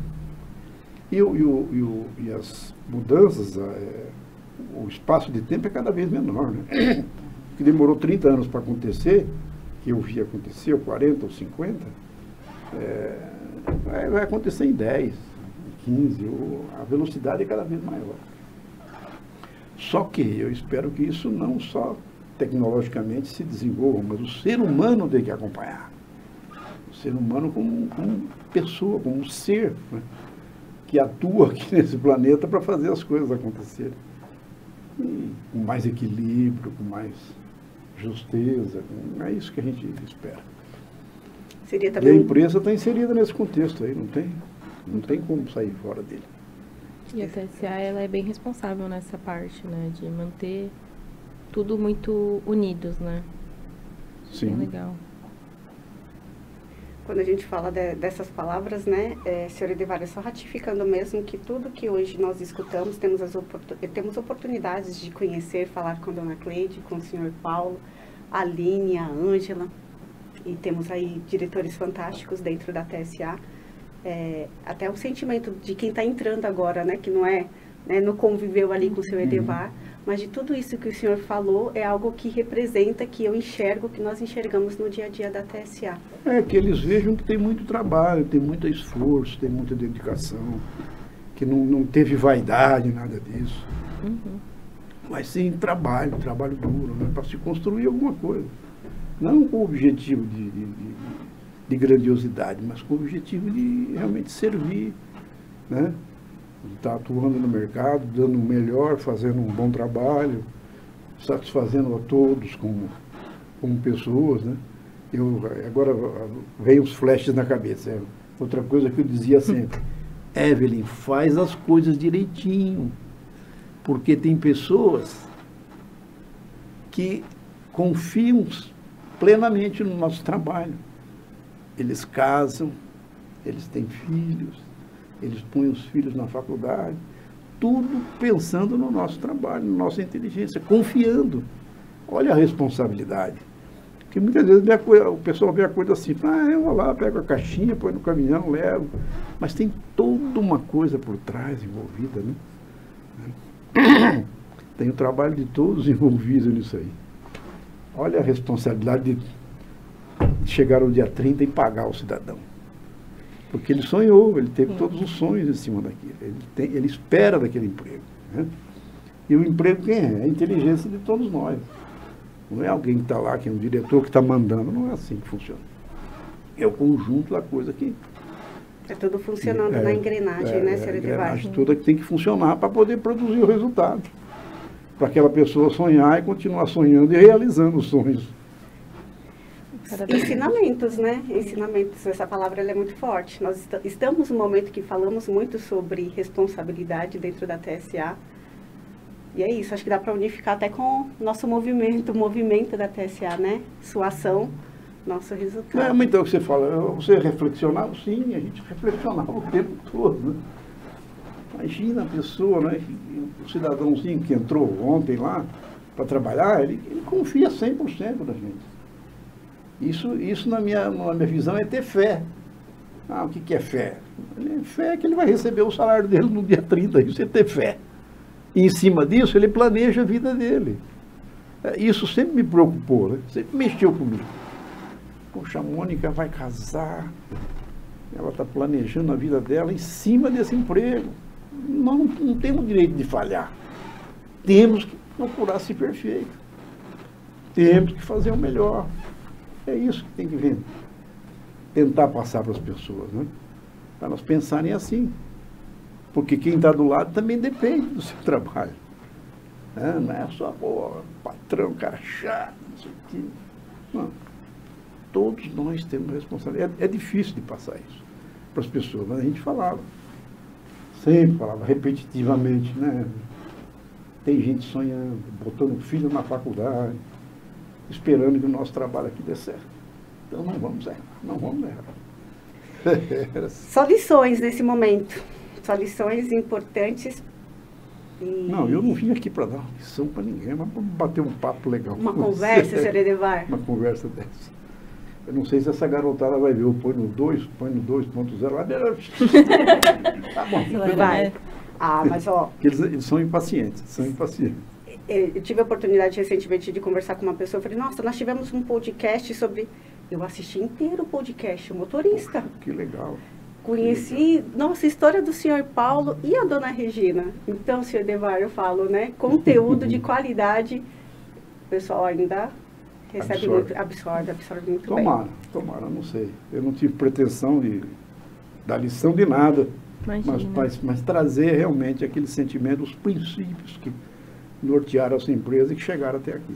[SPEAKER 2] E as mudanças, o espaço de tempo é cada vez menor, né? O que demorou 30 anos para acontecer, que eu vi acontecer, ou 40 ou 50, vai acontecer em 10, 15, a velocidade é cada vez maior. Só que eu espero que isso não só tecnologicamente se desenvolva, mas o ser humano tem que acompanhar. O ser humano como pessoa, como ser, né? Que atua aqui nesse planeta para fazer as coisas acontecerem. E com mais equilíbrio, com mais justeza, é isso que a gente espera.
[SPEAKER 1] Seria também...
[SPEAKER 2] E a empresa está inserida nesse contexto aí, não tem como sair fora dele.
[SPEAKER 3] E a TSA, ela é bem responsável nessa parte, né, de manter tudo muito unidos, né?
[SPEAKER 2] Sim.
[SPEAKER 3] Bem legal.
[SPEAKER 1] Quando a gente fala dessas palavras, né, senhor Edevar, só ratificando mesmo que tudo que hoje nós escutamos, temos oportunidades de conhecer, falar com a dona Cleide, com o senhor Paulo, a Aline, a Ângela, e temos aí diretores fantásticos dentro da TSA. Até o sentimento de quem está entrando agora, né, que não conviveu ali com o seu Edevar, mas de tudo isso que o senhor falou é algo que representa, que eu enxergo, que nós enxergamos no dia a dia da TSA.
[SPEAKER 2] Que eles vejam que tem muito trabalho, tem muito esforço, tem muita dedicação, que não teve vaidade, nada disso. Mas sim trabalho duro, né, para se construir alguma coisa. Não com o objetivo de grandiosidade, mas com o objetivo de realmente servir, né? De estar atuando no mercado, dando o melhor, fazendo um bom trabalho, satisfazendo a todos como pessoas, né? Agora veio os flashes na cabeça. Outra coisa que eu dizia sempre: Evelyn, faz as coisas direitinho, porque tem pessoas que confiam plenamente no nosso trabalho. Eles casam, eles têm filhos, eles põem os filhos na faculdade, tudo pensando no nosso trabalho, na nossa inteligência, confiando. Olha a responsabilidade. Porque muitas vezes o pessoal vê a coisa assim, eu vou lá, pego a caixinha, põe no caminhão, levo. Mas tem toda uma coisa por trás envolvida, né? Tem o trabalho de todos envolvidos nisso aí. Olha a responsabilidade de chegar no dia 30 e pagar o cidadão. Porque ele sonhou, ele teve todos os sonhos em cima daquilo. Ele espera daquele emprego, né? E o emprego quem é? É a inteligência de todos nós. Não é alguém que está lá, que é um diretor que está mandando. Não é assim que funciona. É o conjunto da coisa que...
[SPEAKER 1] É tudo funcionando na engrenagem, né, senhor Edevar?
[SPEAKER 2] A engrenagem toda que tem que funcionar para poder produzir o resultado. Para aquela pessoa sonhar e continuar sonhando e realizando os sonhos.
[SPEAKER 1] Ensinamentos, né? Ensinamentos, essa palavra ela é muito forte. Nós estamos num momento que falamos muito sobre responsabilidade dentro da TSA. E é isso, acho que dá para unificar até com o nosso movimento, o movimento da TSA, né? Sua ação, nosso resultado.
[SPEAKER 2] Então, o que você fala, você reflexionava? Sim, a gente reflexionava o tempo todo, né? Imagina a pessoa, né? O cidadãozinho que entrou ontem lá para trabalhar, ele confia 100% da gente. Isso na minha visão é ter fé. O que é fé? Fé é que ele vai receber o salário dele no dia 30, isso é ter fé. E em cima disso ele planeja a vida dele. Isso sempre me preocupou, né? Sempre mexeu comigo. Poxa, a Mônica vai casar, ela está planejando a vida dela em cima desse emprego. Nós não temos direito de falhar. Temos que procurar ser perfeito. Temos que fazer o melhor. É isso que tem que ver. Tentar passar para as pessoas, né? Para elas pensarem assim. Porque quem está do lado também depende do seu trabalho. Não é só, patrão, cara chato, não sei o quê. Não. Todos nós temos responsabilidade. É difícil de passar isso para as pessoas, mas a gente falava. Sempre falava, repetitivamente, né? Tem gente sonhando, botando filho na faculdade, esperando que o nosso trabalho aqui dê certo. Então não vamos errar.
[SPEAKER 1] Só lições nesse momento. Só lições importantes.
[SPEAKER 2] Não, eu não vim aqui para dar lição para ninguém, mas para bater um papo legal.
[SPEAKER 1] Uma conversa, senhor Edevar.
[SPEAKER 2] Uma conversa dessa. Eu não sei se essa garotada vai ver, eu põe no 2.0. Tá bom.
[SPEAKER 1] Vai. Mas ó...
[SPEAKER 2] Eles são impacientes,
[SPEAKER 1] Eu tive a oportunidade recentemente de conversar com uma pessoa, eu falei, nossa, nós tivemos um podcast sobre... Eu assisti inteiro o podcast, o motorista.
[SPEAKER 2] Poxa, que legal.
[SPEAKER 1] Conheci, nossa, a história do senhor Paulo e a dona Regina. Então, senhor Edevar, eu falo, né? Conteúdo de qualidade. O pessoal ainda Recebe muito, absorve muito
[SPEAKER 2] tomara,
[SPEAKER 1] bem.
[SPEAKER 2] Tomara, não sei. Eu não tive pretensão de dar lição de nada, mas trazer realmente aquele sentimento, os princípios que nortearam essa empresa e que chegaram até aqui.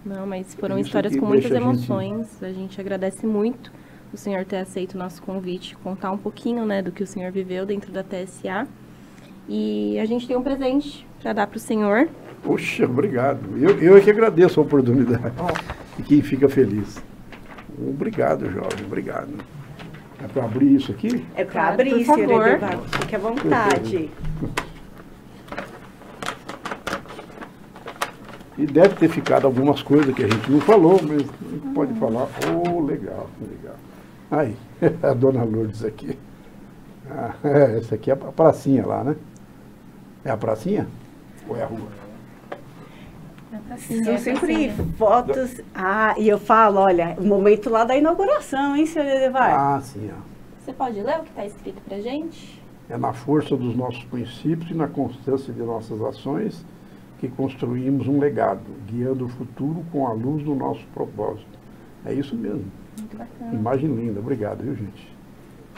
[SPEAKER 3] Não, mas foram histórias com muitas emoções. A gente agradece muito o senhor ter aceito o nosso convite, contar um pouquinho, né, do que o senhor viveu dentro da TSA. E a gente tem um presente para dar para o senhor.
[SPEAKER 2] Poxa, obrigado. Eu é que agradeço a oportunidade. E quem fica feliz. Obrigado, jovem, obrigado. É para abrir isso aqui?
[SPEAKER 1] É para abrir, senhor Edevar. Fique à vontade.
[SPEAKER 2] E deve ter ficado algumas coisas que a gente não falou, mas a gente pode falar. Oh, legal, legal. Aí, a dona Lourdes aqui. Essa aqui é a pracinha lá, né? É a pracinha? Ou é a rua?
[SPEAKER 1] São sempre fotos. E eu falo, olha, o momento lá da inauguração, hein, senhor Edevar?
[SPEAKER 2] Sim, ó.
[SPEAKER 3] Você pode ler o que está escrito pra gente?
[SPEAKER 2] É na força dos nossos princípios e na constância de nossas ações que construímos um legado, guiando o futuro com a luz do nosso propósito. É isso mesmo.
[SPEAKER 3] Muito bacana.
[SPEAKER 2] Imagem linda. Obrigado, viu, gente?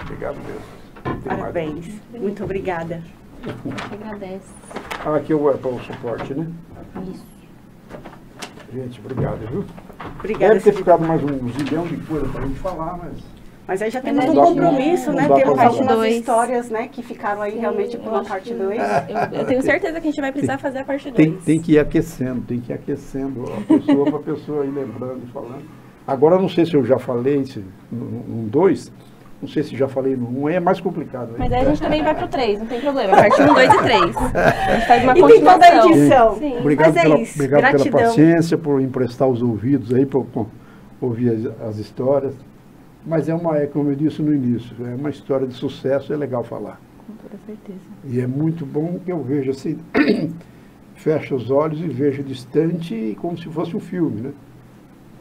[SPEAKER 2] Obrigado mesmo.
[SPEAKER 1] Parabéns. Muito obrigada.
[SPEAKER 3] Eu que agradeço.
[SPEAKER 2] Aqui é para o suporte, né?
[SPEAKER 3] Isso.
[SPEAKER 2] Gente, obrigado, viu?
[SPEAKER 1] Obrigada.
[SPEAKER 2] Deve ter ficado mais um zilhão de coisas para a gente falar,
[SPEAKER 1] mas aí já temos um compromisso, né? Temos algumas histórias, né, que ficaram aí realmente para uma parte 2.
[SPEAKER 3] Eu tenho certeza que a gente vai precisar fazer a parte 2.
[SPEAKER 2] Tem que ir aquecendo a pessoa para a pessoa ir lembrando e falando. Agora, não sei se eu já falei no 2, não sei se já falei no 1, é mais complicado.
[SPEAKER 3] Mas aí a gente também vai pro 3, não tem problema. Parte 1, 2 e 3. A gente faz uma
[SPEAKER 1] continuação. E tem toda a edição.
[SPEAKER 3] Sim.
[SPEAKER 2] Obrigado, pela paciência, por emprestar os ouvidos aí, para ouvir as histórias. Mas como eu disse no início, é uma história de sucesso, é legal falar.
[SPEAKER 3] Com toda certeza.
[SPEAKER 2] E é muito bom que eu vejo assim, fecho os olhos e vejo distante como se fosse um filme, né?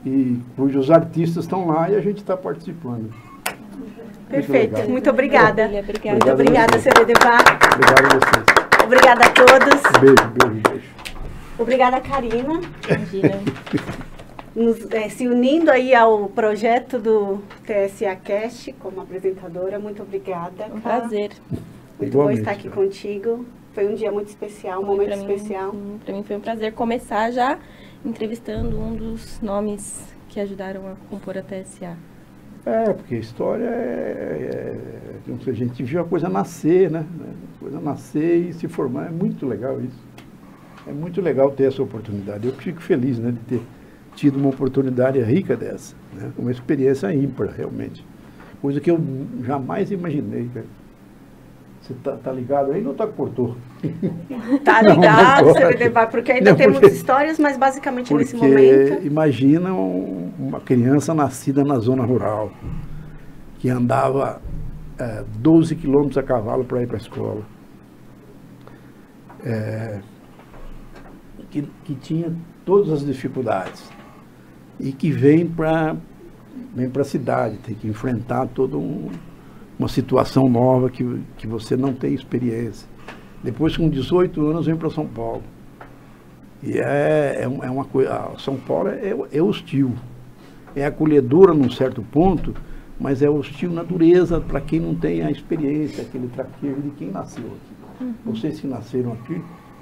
[SPEAKER 2] E cujos artistas estão lá e a gente está participando.
[SPEAKER 1] Perfeito, muito obrigada.
[SPEAKER 3] Muito
[SPEAKER 1] obrigada, senhor Edevar.
[SPEAKER 2] Obrigado a vocês.
[SPEAKER 1] Obrigada a todos.
[SPEAKER 2] Beijo.
[SPEAKER 1] Obrigada, Karina.
[SPEAKER 3] Imagina.
[SPEAKER 1] Se unindo aí ao projeto do TSA Cast como apresentadora, muito obrigada.
[SPEAKER 3] Um prazer.
[SPEAKER 1] Muito bom estar aqui contigo. Foi um dia muito especial, um momento especial.
[SPEAKER 3] Para mim foi um prazer começar já entrevistando um dos nomes que ajudaram a compor a TSA.
[SPEAKER 2] Porque a história a gente viu a coisa nascer, né? A coisa nascer e se formar, é muito legal isso. É muito legal ter essa oportunidade. Eu fico feliz, né, de ter tido uma oportunidade rica dessa, né? Uma experiência ímpar, realmente. Coisa que eu jamais imaginei, cara. Você tá ligado aí? Não tá cortou.
[SPEAKER 1] Tá ligado, senhor Edevar, porque ainda temos histórias, mas basicamente nesse momento...
[SPEAKER 2] Imagina uma criança nascida na zona rural, que andava 12 quilômetros a cavalo para ir para a escola. Que tinha todas as dificuldades. E que vem para a cidade, tem que enfrentar toda uma situação nova que você não tem experiência. Depois, com 18 anos, vem para São Paulo. E é uma coisa... São Paulo é hostil. É acolhedora num certo ponto, mas é hostil na dureza para quem não tem a experiência, aquele traquejo de quem nasceu aqui. Vocês que nasceram aqui,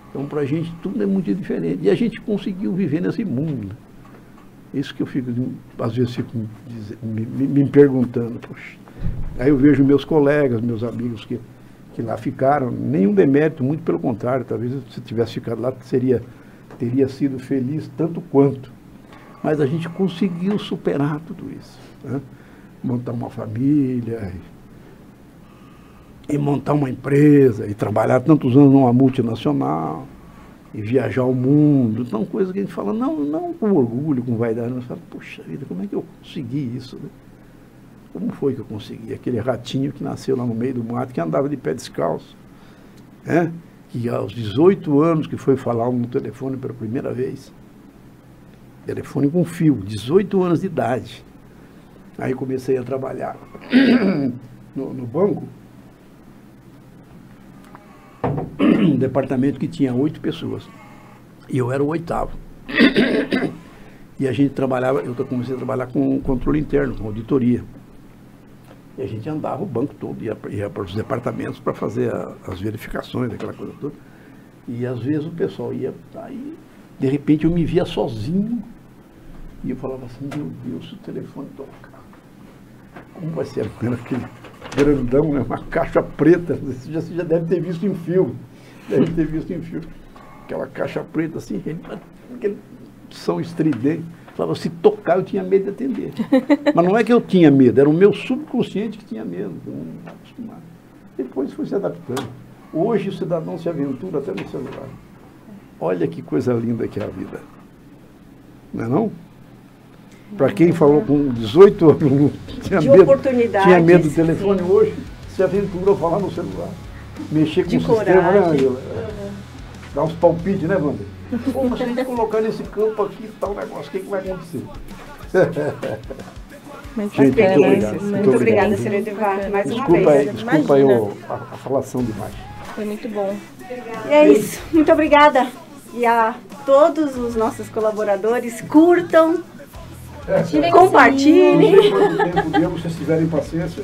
[SPEAKER 2] então para a gente tudo é muito diferente. E a gente conseguiu viver nesse mundo. Isso que eu fico, às vezes, me perguntando. Poxa. Aí eu vejo meus colegas, meus amigos que lá ficaram, nenhum demérito, muito pelo contrário, talvez se tivesse ficado lá teria sido feliz tanto quanto. Mas a gente conseguiu superar tudo isso, né? Montar uma família, e montar uma empresa, e trabalhar tantos anos numa multinacional, e viajar o mundo. Então, coisa que a gente fala, não com orgulho, com vaidade, mas fala, poxa vida, como é que eu consegui isso, né? Como foi que eu consegui? Aquele ratinho que nasceu lá no meio do mato, que andava de pé descalço, né? Que aos 18 anos que foi falar no telefone pela primeira vez, telefone com fio, 18 anos de idade. Aí comecei a trabalhar no banco, um departamento que tinha 8 pessoas, e eu era o 8º. E a gente trabalhava, eu comecei a trabalhar com controle interno, com auditoria. E a gente andava o banco todo, ia para os departamentos para fazer as verificações, aquela coisa toda. E às vezes o pessoal ia, aí de repente eu me via sozinho. E eu falava assim, meu Deus, se o telefone tocar, como vai ser? Era aquele grandão, né? Uma caixa preta, você já deve ter visto em filme. Deve ter visto em filme. Aquela caixa preta assim, aquele som estridente. Falava, se tocar eu tinha medo de atender. Mas não é que eu tinha medo, era o meu subconsciente que tinha medo. Depois foi se adaptando. Hoje o cidadão se aventura até no celular. Olha que coisa linda que é a vida. Não é não? Para quem falou com 18 anos, tinha medo do telefone, sim. Hoje se aventura a falar no celular. Mexer com o sistema, né, Angela? Dá uns palpites, né, Wander? Pô, mas se a gente colocar nesse campo aqui, tal negócio, o que vai acontecer?
[SPEAKER 1] Gente, muito obrigado. Muito obrigada, senhor Edivar, mais uma vez.
[SPEAKER 2] Desculpa aí a falação demais.
[SPEAKER 3] Foi muito bom.
[SPEAKER 1] E é isso, muito obrigada. E a todos os nossos colaboradores, curtam, compartilhem.
[SPEAKER 2] Não sei quanto tempo deu, vocês tiverem paciência.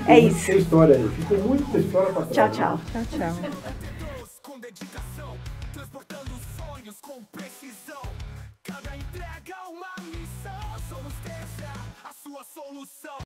[SPEAKER 1] É isso.
[SPEAKER 2] Tem história aí, ficou muita história para trás.
[SPEAKER 1] Tchau, tchau.
[SPEAKER 3] Tchau, tchau.
[SPEAKER 4] Com dedicação, transportando sonhos com precisão. Cada entrega uma missão. Somos Terça, a sua solução.